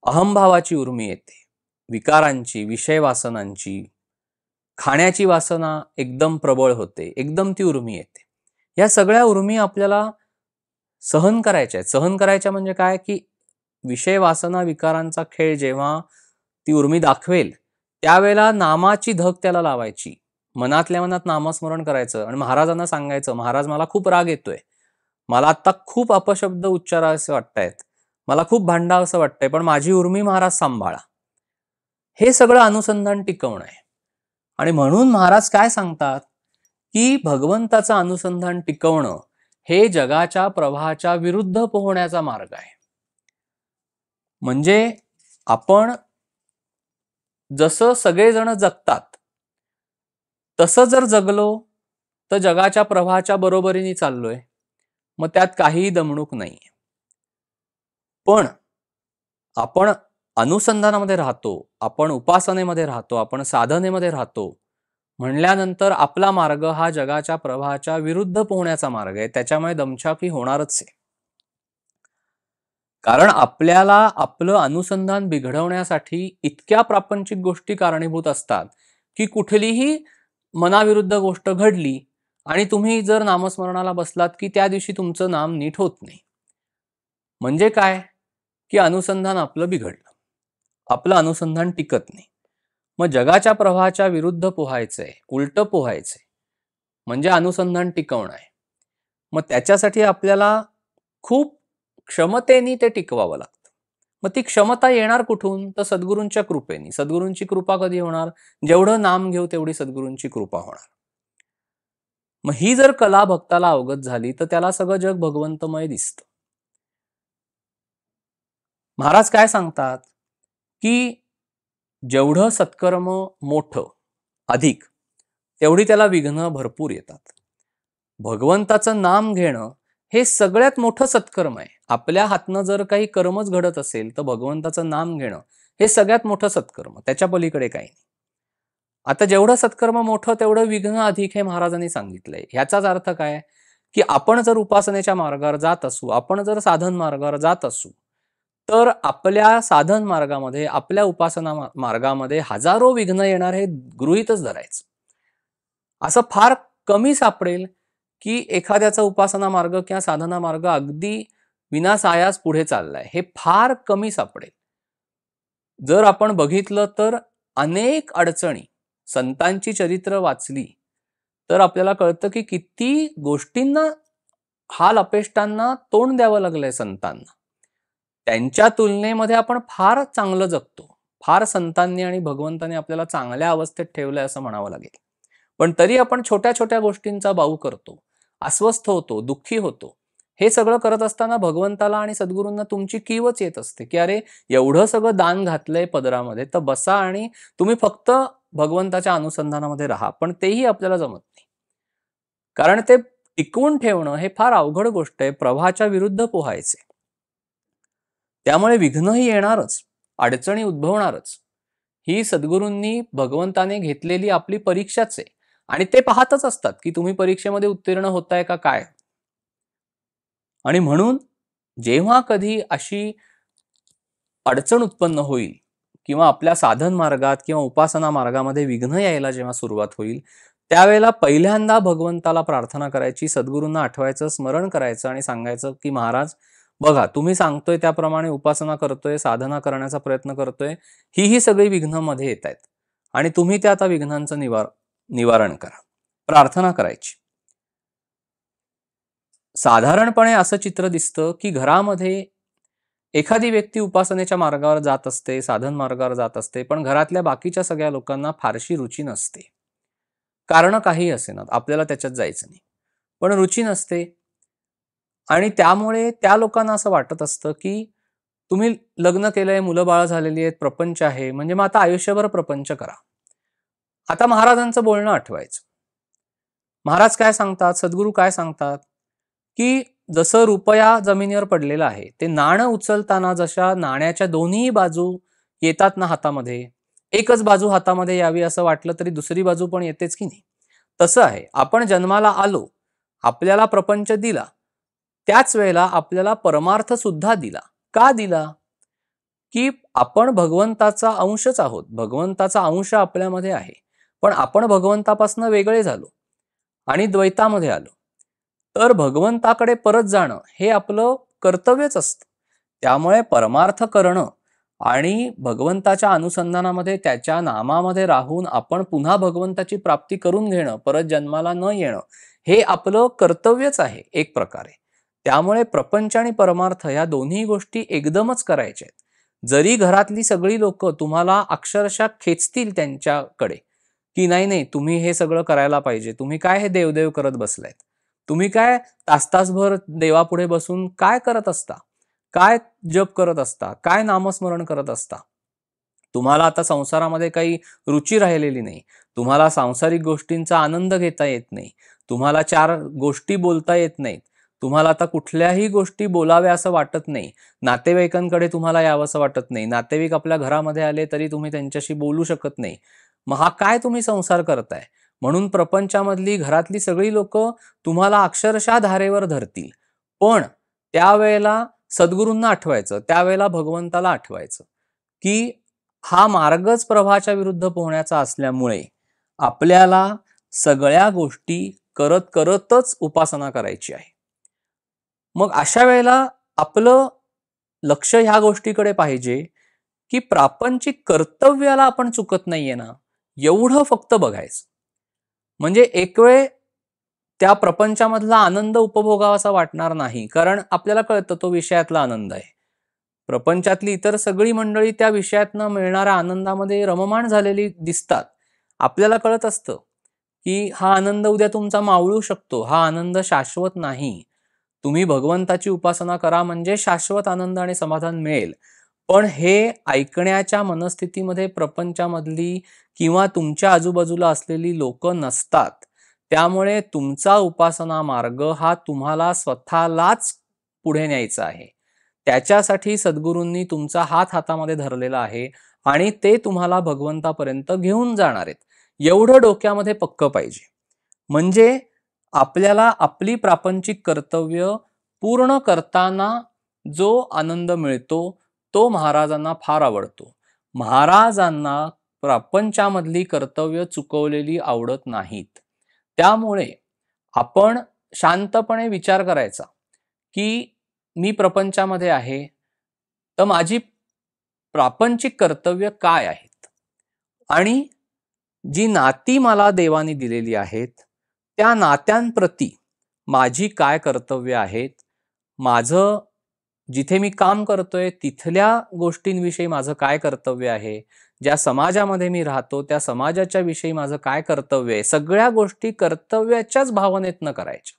अहंभावाची उर्मी येते, विकारांची, विषय वासनांची, खाण्याची वासना एकदम प्रबळ होते, एकदम ती उर्मी येते. या सगळ्या उर्मी आपल्याला सहन करायच्या आहेत. सहन करायच्या म्हणजे काय की विषय वासना विकारांचा खेळ जेव्हा ती उर्मी दाखवेल त्यावेळेला नामाची धग त्याला लावायची, मनातल्या मनात नामस्मरण करायचं आणि महाराजांना सांगायचं, महाराज मला खूप राग येतोय, मला आता खूप अपशब्द उच्चारावेसे वाटतायत, मला खूप भांडावं असं वाटतंय, पण माझी उर्मी महाराज सांभाळा. हे सगळं अनुसंधान टिकवणं आहे. आणि म्हणून महाराज काय सांगतात की भगवंताचं अनुसंधान टिकवणं हे जगाच्या प्रवाहाच्या विरुद्ध पोहण्याचा मार्ग आहे. म्हणजे आपण जसं सगळेजण जगतात तसं जर जगलो तर जगाच्या प्रवाहाच्या बरोबरीने चाललोय, मग त्यात काहीही दमणूक नाहीये. पण आपण अनुसंधानामध्ये राहतो, आपण उपासनेमध्ये राहतो, आपण साधनेमध्ये राहतो म्हणल्यानंतर आपला मार्ग हा जगाच्या प्रवाहाच्या विरुद्ध पोहण्याचा मार्ग आहे. त्याच्यामुळे दमछाक ही होणारच आहे. कारण आपल्याला आपलं अनुसंधान बिघडवण्यासाठी इतक्या प्रापंचिक गोष्टी कारणीभूत असतात की कुठलीही मनाविरुद्ध गोष्ट घडली आणि तुम्ही जर नामस्मरणाला बसलात की त्या दिवशी तुमचं नाम नीट होत नाही. म्हणजे काय की अनुसंधान आपलं बिघडलं, आपलं अनुसंधान टिकत नाही. मग जगाच्या प्रवाहाच्या विरुद्ध पोहायचंय, उलट पोहायचंय, म्हणजे अनुसंधान टिकवणं आहे. मग त्याच्यासाठी आपल्याला खूप क्षमतेने ते टिकवावं लागतं. मग ती क्षमता येणार कुठून? तर सद्गुरूंच्या कृपेने. सद्गुरूंची कृपा कधी होणार? जेवढं नाम घेऊ तेवढी सद्गुरूंची कृपा होणार. मग ही जर कला भक्ताला अवगत झाली तर त्याला सगळं जग भगवंतमय दिसतं. महाराज काय सांगतात की जेवढं सत्कर्म मोठं अधिक तेवढी त्याला विघ्न भरपूर येतात. भगवंताचं नाम घेणं हे सगळ्यात मोठं सत्कर्म आहे. आपल्या हातनं जर काही कर्मच घडत असेल तर भगवंताचं नाम घेणं हे सगळ्यात मोठं सत्कर्म, त्याच्या पलीकडे काही नाही. आता जेवढं सत्कर्म मोठं तेवढं विघ्न अधिक हे महाराजांनी सांगितलंय. ह्याचाच अर्थ काय की आपण जर उपासनेच्या मार्गावर जात असू, आपण जर साधन मार्गावर जात असू, तर आपल्या साधन मार्गामध्ये, आपल्या उपासना मार्गामध्ये हजारो विघ्न येणार हे गृहीतच धरायचं. असं फार कमी सापडेल की एखाद्याचा उपासना मार्ग किंवा साधना मार्ग अगदी विनासायास पुढे चाललाय. हे फार कमी सापडेल. जर आपण बघितलं तर अनेक अडचणी, संतांची चरित्र वाचली तर आपल्याला कळतं की किती गोष्टींना, हाल अपेष्टांना तोंड द्यावं लागलंय संतांना. त्यांच्या तुलनेमध्ये आपण फार चांगलं जगतो. फार संतांनी आणि भगवंतांनी आपल्याला चांगल्या अवस्थेत ठेवलंय असं म्हणावं लागेल. पण तरी आपण छोट्या छोट्या गोष्टींचा बाऊ करतो, अस्वस्थ होतो, दुःखी होतो. हे सगळं करत असताना भगवंताला आणि सद्गुरूंना तुमची कीवच येत असते की अरे एवढं सगळं दान घातलंय पदरामध्ये, तर बसा आणि तुम्ही फक्त भगवंताच्या अनुसंधानामध्ये राहा. पण तेही आपल्याला जमत नाही. कारण ते टिकवून ठेवणं हे फार अवघड गोष्ट आहे. प्रवाहाच्या विरुद्ध पोहायचे. त्यामुळे विघ्नही येणारच, अडचणी उद्भवणारच. ही सद्गुरूंनी भगवंताने घेतलेली आपली परीक्षाच आहे. आणि ते पाहतच असतात की तुम्ही परीक्षेमध्ये उत्तीर्ण होताय का काय. आणि म्हणून जेव्हा कधी अशी अडचण उत्पन्न होईल किंवा आपल्या साधन मार्गात किंवा उपासना मार्गामध्ये विघ्न यायला जेव्हा सुरुवात होईल, त्यावेळेला पहिल्यांदा भगवंताला प्रार्थना करायची, सद्गुरूंना आठवायचं, स्मरण करायचं आणि सांगायचं की महाराज बघा, तुम्ही सांगतोय त्याप्रमाणे उपासना करतोय, साधना करण्याचा प्रयत्न करतोय, ही सगळी विघ्न मध्ये येत आहेत आणि तुम्ही त्या आता विघ्नांचं निवारण करा. प्रार्थना करायची. साधारणपणे असं चित्र दिसतं की घरामध्ये एखादी व्यक्ती उपासनेच्या मार्गावर जात असते, साधन मार्गावर जात असते, पण घरातल्या बाकीच्या सगळ्या लोकांना फारशी रुची नसते. कारण काही असेनात, आपल्याला त्याच्यात जायचं नाही, पण रुची नसते. आणि त्यामुळे त्या लोकांना असं वाटत असतं की तुम्ही लग्न केलंय, मुलं बाळ झालेली आहेत, प्रपंच आहे, म्हणजे मग आता आयुष्यभर प्रपंच करा. आता महाराजांचं बोलणं आठवायचं. महाराज काय सांगतात, सद्गुरू काय सांगतात की जसं रुपया जमिनीवर पडलेला आहे, ते नाणं उचलताना जशा नाण्याच्या दोन्ही बाजू येतात ना हातामध्ये, एकच बाजू हातामध्ये यावी असं वाटलं तरी दुसरी बाजू पण येतेच की नाही. तसं आहे, आपण जन्माला आलो, आपल्याला प्रपंच दिला, त्याच वेळेला आपल्याला परमार्थ सुद्धा दिला. का दिला? की आपण भगवंताचा अंशच आहोत, भगवंताचा अंश आपल्यामध्ये आहे, पण आपण भगवंतापासून वेगळे झालो आणि द्वैतामध्ये आलो. तर भगवंताकडे परत जाणं हे आपलं कर्तव्यच असतं. त्यामुळे परमार्थ करणं आणि भगवंताच्या अनुसंधानामध्ये, त्याच्या नामामध्ये राहून आपण पुन्हा भगवंताची प्राप्ती करून घेणं, परत जन्माला न येणं, हे आपलं कर्तव्यच आहे एक प्रकारे. त्यामुळे प्रपंच आणि परमार्थ या दोन्ही गोष्टी एकदमच करायच्या आहेत. जरी घरातली सगळी लोक तुम्हाला अक्षरशः खेचतील त्यांच्याकडे की नाही नाही तुम्ही हे सगळं करायला पाहिजे, तुम्ही काय हे देवदेव करत बसलायत, तुम्ही काय तासभर देवापुढे बसून काय करत असता, काय जप करत असता, काय नामस्मरण करत असता, तुम्हाला आता संसारामध्ये काही रुची राहिलेली नाही, तुम्हाला सांसारिक गोष्टींचा आनंद घेता येत नाही, तुम्हाला 4 गोष्टी बोलता येत नाहीत, तुम्हाला आता कुठल्याही गोष्टी बोलाव्या असं वाटत नाही, नातेवाईकांकडे तुम्हाला यावंसं वाटत नाही, नातेवाईक आपल्या घरामध्ये आले तरी तुम्ही त्यांच्याशी बोलू शकत नाही. मग हा काय तुम्ही संसार करताय? म्हणून प्रपंचामधली घरातली सगळी लोक तुम्हाला अक्षरशः धारेवर धरतील. पण त्यावेळेला सद्गुरूंना आठवायचं, त्यावेळेला भगवंताला आठवायचं, की हा मार्गच प्रभाच्या विरुद्ध पोहण्याचा असल्यामुळे आपल्याला सगळ्या गोष्टी करत करतच उपासना करायची आहे. मग अशा वेळेला आपलं लक्ष ह्या गोष्टीकडे पाहिजे, की प्रापंचिक कर्तव्याला आपण चुकत नाहीये ना, एवढं फक्त बघायचं. म्हणजे एक वेळ त्या प्रपंचामधला आनंद उपभोगावासा वाटणार नाही, कारण आपल्याला कळतं तो विषयातला आनंद आहे. प्रपंचातली इतर सगळी मंडळी त्या विषयातनं मिळणाऱ्या आनंदामध्ये रममाण झालेली दिसतात. आपल्याला कळत असतं की हा आनंद उद्या तुमचा मावळू शकतो, हा आनंद शाश्वत नाही. तुम्ही भगवंताची उपासना करा म्हणजे शाश्वत आनंद आणि समाधान मिळेल. पण हे ऐकण्याच्या मनस्थितीमध्ये प्रपंचामधली किंवा तुमच्या आजूबाजूला असलेली लोक नसतात. त्यामुळे तुमचा उपासना मार्ग हा तुम्हाला स्वतःलाच पुढे न्यायचा आहे. त्याच्यासाठी सद्गुरूंनी तुमचा हात हातामध्ये धरलेला आहे आणि ते तुम्हाला भगवंतापर्यंत घेऊन जाणार आहेत. एवढं डोक्यामध्ये पक्क पाहिजे. म्हणजे आपल्याला आपली प्रापंचिक कर्तव्य पूर्ण करताना जो आनंद मिळतो तो महाराजांना फार आवडतो. महाराजांना प्रपंचामधली कर्तव्य चुकवलेली आवडत नाहीत. त्यामुळे आपण शांतपणे विचार करायचा की मी प्रपंचामध्ये आहे, तर माझी प्रापंचिक कर्तव्य काय आहेत आणि जी नाती मला देवाने दिलेली आहेत त्या नात्यांप्रती माझी काय कर्तव्य आहेत, माझं जिथे मी काम करतोय तिथल्या गोष्टींविषयी माझं काय कर्तव्य आहे, ज्या समाजामध्ये मी राहतो त्या समाजाच्या विषयी माझं काय कर्तव्य आहे, सगळ्या गोष्टी कर्तव्याच्याच भावनेतनं करायच्या.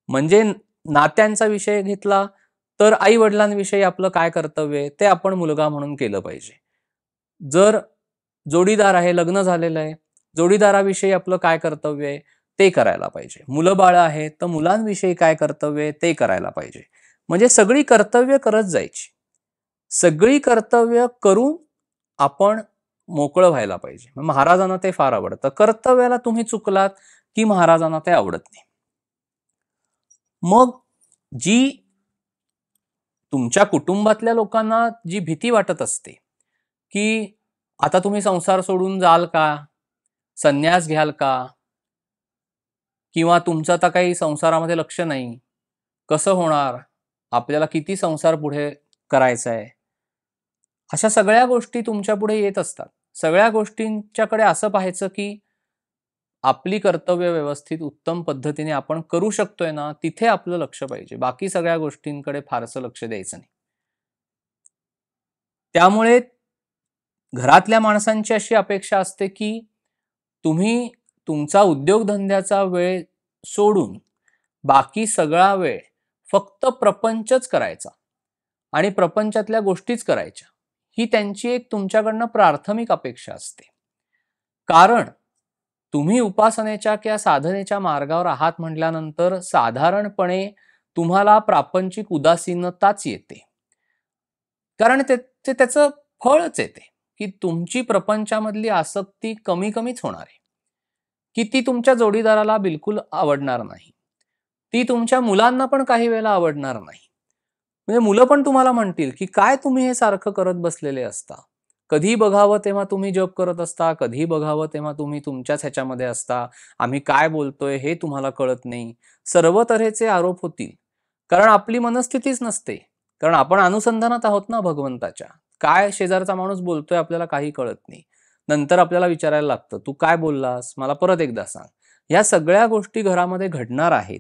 म्हणजे नात्यांचा विषय घेतला तर आई वडिलांविषयी आपलं काय कर्तव्य आहे ते आपण मुलगा म्हणून केलं पाहिजे. जर जोडीदार आहे, लग्न झालेलं आहे, जोडीदाराविषयी आपलं काय कर्तव्य आहे ते करायला पाहिजे. मुलं बाळ आहेत तर मुलांविषयी काय कर्तव्य आहे ते करायला पाहिजे. म्हणजे सगळी कर्तव्य करत जायची. सगळी कर्तव्य करून आपण मोकळं व्हायला पाहिजे. महाराजांना ते फार आवडतं. कर्तव्याला तुम्ही चुकलात की महाराजांना ते आवडत नाही. मग जी तुमच्या कुटुंबातल्या लोकांना जी भीती वाटत असते की आता तुम्ही संसार सोडून जाल का, संन्यास घ्याल का, किंवा तुमचं आता काही संसारामध्ये लक्ष नाही, कसं होणार, आपल्याला किती संसार पुढे करायचा आहे, अशा सगळ्या गोष्टी तुमच्या पुढे येत असतात. सगळ्या गोष्टींच्याकडे असं पाहायचं की आपली कर्तव्य व्यवस्थित उत्तम पद्धतीने आपण करू शकतोय ना, तिथे आपलं लक्ष पाहिजे. बाकी सगळ्या गोष्टींकडे फारसं लक्ष द्यायचं नाही. त्यामुळे घरातल्या माणसांची अशी अपेक्षा असते की तुम्ही तुमचा उद्योगधंद्याचा वेळ सोडून बाकी सगळा वेळ फक्त प्रपंचच करायचा आणि प्रपंचातल्या गोष्टीच करायच्या, ही त्यांची एक तुमच्याकडनं प्राथमिक अपेक्षा असते. कारण तुम्ही उपासनेच्या किंवा साधनेच्या मार्गावर आहात म्हटल्यानंतर साधारणपणे तुम्हाला प्रापंचिक उदासीनताच येते. कारण त्याचं फळच येते की तुमची प्रपंचामधली आसक्ती कमी कमीच होणार आहे, की ती तुमच्या जोडीदाराला बिलकुल आवडणार नाही, ती तुमच्या मुलांना पण काही वेळेला आवडणार नाही. म्हणजे मुलं पण तुम्हाला म्हणतील की काय तुम्ही हे सारखं करत बसलेले असता, कधी बघावं तेव्हा तुम्ही जप करत असता, कधी बघावं तेव्हा तुम्ही तुमच्याच ह्याच्यामध्ये असता, आम्ही काय बोलतोय हे तुम्हाला कळत नाही, सर्व तऱ्हेचे आरोप होतील. कारण आपली मनस्थितीच नसते. कारण आपण अनुसंधानात आहोत ना भगवंताच्या. काय शेजारचा माणूस बोलतोय आपल्याला काही कळत नाही. नंतर आपल्याला विचारायला लागतं, तू काय बोललास, मला परत एकदा सांग. ह्या सगळ्या गोष्टी घरामध्ये घडणार आहेत.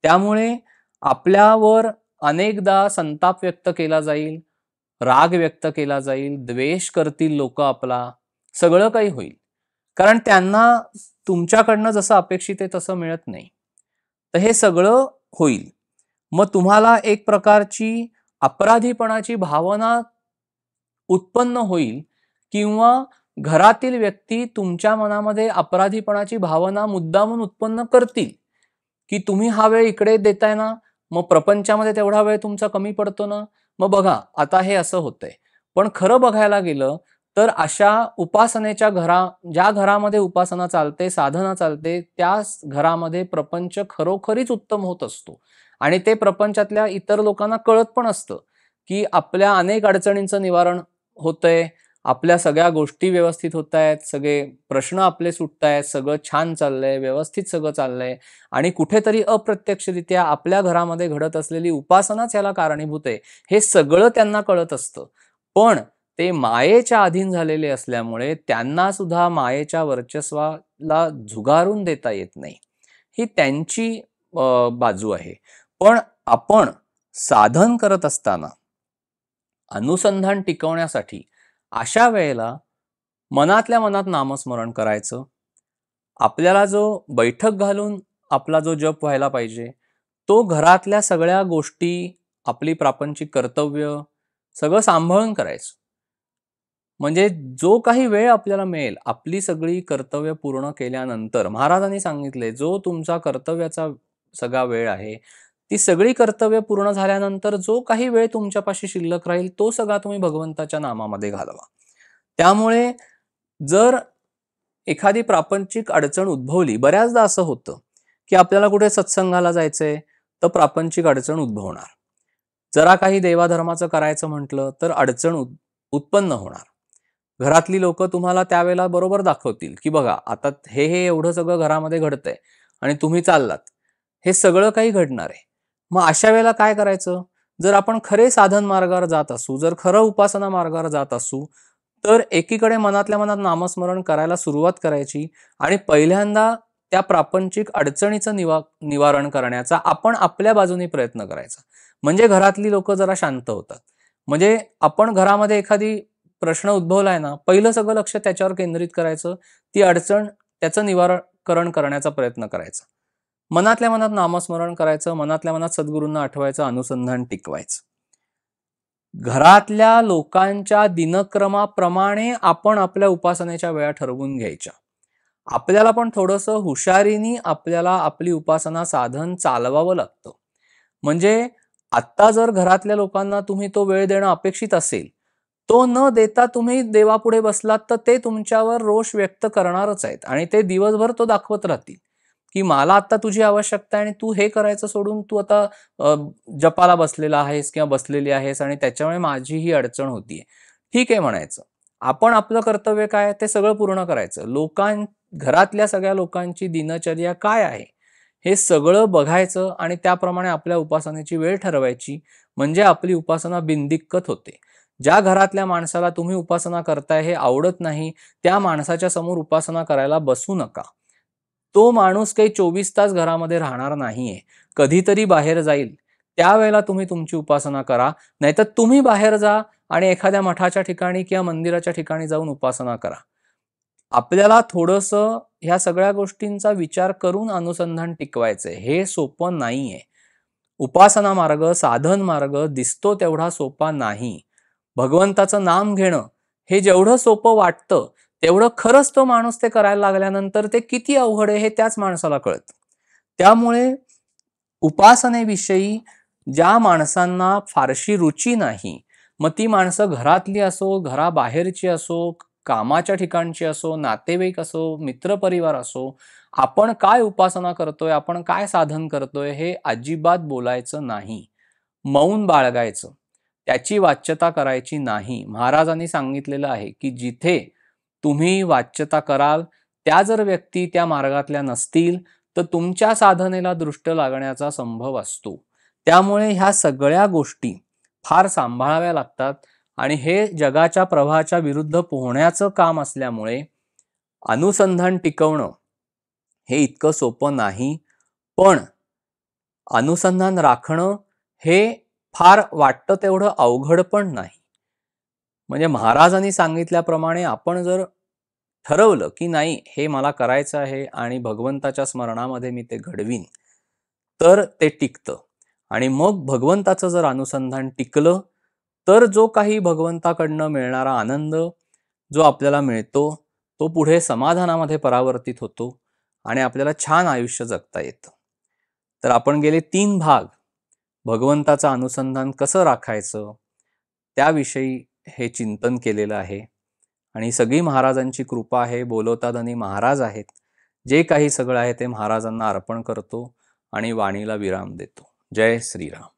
त्यामुळे आपल्यावर अनेकदा संताप व्यक्त केला जाईल, राग व्यक्त केला जाईल, द्वेष करतील लोक आपला, सगळं काही होईल. कारण त्यांना तुमच्याकडनं जसं अपेक्षित आहे तसं मिळत नाही. तर हे सगळं होईल. मग तुम्हाला एक प्रकारची अपराधीपणाची भावना उत्पन्न होईल किंवा घरातील व्यक्ती तुमच्या मनामध्ये अपराधीपणाची भावना मुद्दामून उत्पन्न करतील, की तुम्ही हा वेळ इकडे देताय ना, मग प्रपंचामध्ये तेवढा वेळ तुमचा कमी पडतो ना, मग बघा आता हे असं होतंय. पण खरं बघायला गेलं तर अशा उपासनेच्या ज्या घरामध्ये उपासना चालते, साधना चालते, त्या घरामध्ये प्रपंच खरोखरीच उत्तम होत असतो. आणि ते प्रपंचातल्या इतर लोकांना कळत पण असतं, की आपल्या अनेक अडचणींचं निवारण होतंय, आपल्या सगळ्या गोष्टी व्यवस्थित होतायत, सगळे प्रश्न आपले सुटतायत, सगळं छान चाललंय, व्यवस्थित सगळं चाललंय आणि कुठेतरी अप्रत्यक्षरित्या आपल्या घरामध्ये घडत असलेली उपासनाच याला कारणीभूत आहे, हे सगळं त्यांना कळत असतं. पण ते मायेच्या अधीन झालेले असल्यामुळे त्यांना सुद्धा मायेच्या वर्चस्वाला झुगारून देता येत नाही. ही त्यांची बाजू आहे. पण आपण साधन करत असताना अनुसंधान टिकवण्यासाठी अशा वेळेला मनातल्या मनात नामस्मरण करायचं. आपल्याला जो बैठक घालून आपला जो जप व्हायला पाहिजे, तो घरातल्या सगळ्या गोष्टी, आपली प्रापंचिक कर्तव्य सगळं सांभाळून करायचं. म्हणजे जो काही वेळ आपल्याला मिळेल, आपली सगळी कर्तव्य पूर्ण केल्यानंतर महाराजांनी सांगितले, जो तुमचा कर्तव्याचा सगळा वेळ आहे, ती सगळी कर्तव्य पूर्ण झाल्यानंतर जो काही वेळ तुमच्यापाशी शिल्लक राहील, तो सगळा तुम्ही भगवंताच्या नामामध्ये घालवा. त्यामुळे जर एखादी प्रापंचिक अडचण उद्भवली, बऱ्याचदा असं होतं, की आपल्याला कुठे सत्संगाला जायचंय, तर प्रापंचिक अडचण उद्भवणार. जरा काही देवाधर्माचं करायचं म्हटलं, तर अडचण उत्पन्न होणार. घरातली लोक तुम्हाला त्यावेळेला बरोबर दाखवतील, की बघा आता हे एवढं सगळं घरामध्ये घडतंय आणि तुम्ही चाललात. हे सगळं काही घडणार आहे. मग अशा वेळेला काय करायचं? जर आपण खरे साधन मार्गावर जात असू, जर खरं उपासना मार्गावर जात असू, तर एकीकडे मनातल्या मनात नामस्मरण करायला सुरुवात करायची आणि पहिल्यांदा त्या प्रापंचिक अडचणीचं निवारण करण्याचा आपण आपल्या बाजूने प्रयत्न करायचा. म्हणजे घरातली लोक जरा शांत होतात. म्हणजे आपण घरामध्ये एखादी प्रश्न उद्भवलाय ना, पहिलं सगळं लक्ष त्याच्यावर केंद्रित करायचं, ती अडचण त्याचं निवारण करण्याचा प्रयत्न करायचा. मनातल्या मनात नामस्मरण करायचं, मनातल्या मनात सद्गुरूंना आठवायचं, अनुसंधान टिकवायचं. घरातल्या लोकांच्या दिनक्रमाप्रमाणे आपण आपल्या उपासनेच्या वेळा ठरवून घ्यायच्या. आपल्याला पण थोडंसं हुशारीने आपल्याला आपली उपासना साधन चालवावं लागतं. म्हणजे आत्ता जर घरातल्या लोकांना तुम्ही तो वेळ देणं अपेक्षित असेल, तो न देता तुम्ही देवापुढे बसलात, तर ते तुमच्यावर रोष व्यक्त करणारच आहेत आणि ते दिवसभर तो दाखवत राहतील, की मला आता तुझी आवश्यकता आहे आणि तू हे करायचं सोडून तू आता जपाला बसलेला आहेस किंवा बसलेली आहेस आणि त्याच्यामुळे माझी ही अडचण होतीये. ठीक आहे म्हणायचं. आपण आपलं कर्तव्य काय ते सगळं पूर्ण करायचं. घरातल्या सगळ्या लोकांची दिनचर्या काय आहे हे सगळं बघायचं आणि त्याप्रमाणे आपल्या उपासनेची वेळ ठरवायची. म्हणजे आपली उपासना बिनदिक्कत होते. ज्या घरातल्या माणसाला तुम्ही उपासना करताय हे आवडत नाही, त्या माणसाच्या समोर उपासना करायला बसू नका. तो माणूस काही 24 तास घरामध्ये राहणार नाहीये. कधीतरी बाहेर जाईल. त्यावेळेला तुम्ही तुमची उपासना करा. नाहीतर तुम्ही बाहेर जा आणि एखाद्या मठाच्या ठिकाणी किंवा मंदिराच्या ठिकाणी जाऊन उपासना करा. आपल्याला थोडंसं ह्या सगळ्या गोष्टींचा विचार करून अनुसंधान टिकवायचंय. हे सोपं नाहीये. उपासना मार्ग, साधन मार्ग दिसतो तेवढा सोपा नाही. भगवंताचं नाम घेणं हे जेवढं सोपं वाटतं, तेवढं खरंच तो माणूस ते करायला लागल्यानंतर ते किती अवघड आहे हे त्याच माणसाला कळतं. त्यामुळे उपासनेविषयी ज्या माणसांना फारशी रुची नाही, मग ती माणसं घरातली असो, घराबाहेरची असो, कामाच्या ठिकाणची असो, नातेवाईक असो, मित्रपरिवार असो, आपण काय उपासना करतोय, आपण काय साधन करतोय हे अजिबात बोलायचं नाही. मौन बाळगायचं. त्याची वाच्यता करायची नाही. महाराजांनी सांगितलेलं आहे, की जिथे तुम्ही वाच्यता कराल, त्या जर व्यक्ती त्या मार्गातल्या नसतील, तर तुमच्या साधनेला दृष्ट लागण्याचा संभव असतो. त्यामुळे ह्या सगळ्या गोष्टी फार सांभाळाव्या लागतात आणि हे जगाच्या प्रवाहाच्या विरुद्ध पोहण्याचं काम असल्यामुळे अनुसंधान टिकवणं हे इतकं सोपं नाही. पण अनुसंधान राखणं हे फार वाटतं तेवढं अवघड पण नाही. म्हणजे महाराजांनी सांगितल्याप्रमाणे आपण जर ठरवलं, की नाही हे मला करायचं आहे आणि भगवंताच्या स्मरणामध्ये मी ते घडवीन, तर ते टिकतं. आणि मग भगवंताचं जर अनुसंधान टिकलं, तर जो काही भगवंताकडनं मिळणारा आनंद, जो आपल्याला मिळतो तो पुढे समाधानामध्ये परावर्तित होतो आणि आपल्याला छान आयुष्य जगता येतं. तर आपण गेले 3 भाग भगवंताचं अनुसंधान कसं राखायचं त्याविषयी हे चिंतन केलेलं आहे. आणि सगळी महाराजांची कृपा आहे, बोलवताधनी महाराज आहेत. जे काही सगळं आहे ते महाराजांना अर्पण करतो आणि वाणीला विराम देतो. जय श्रीराम.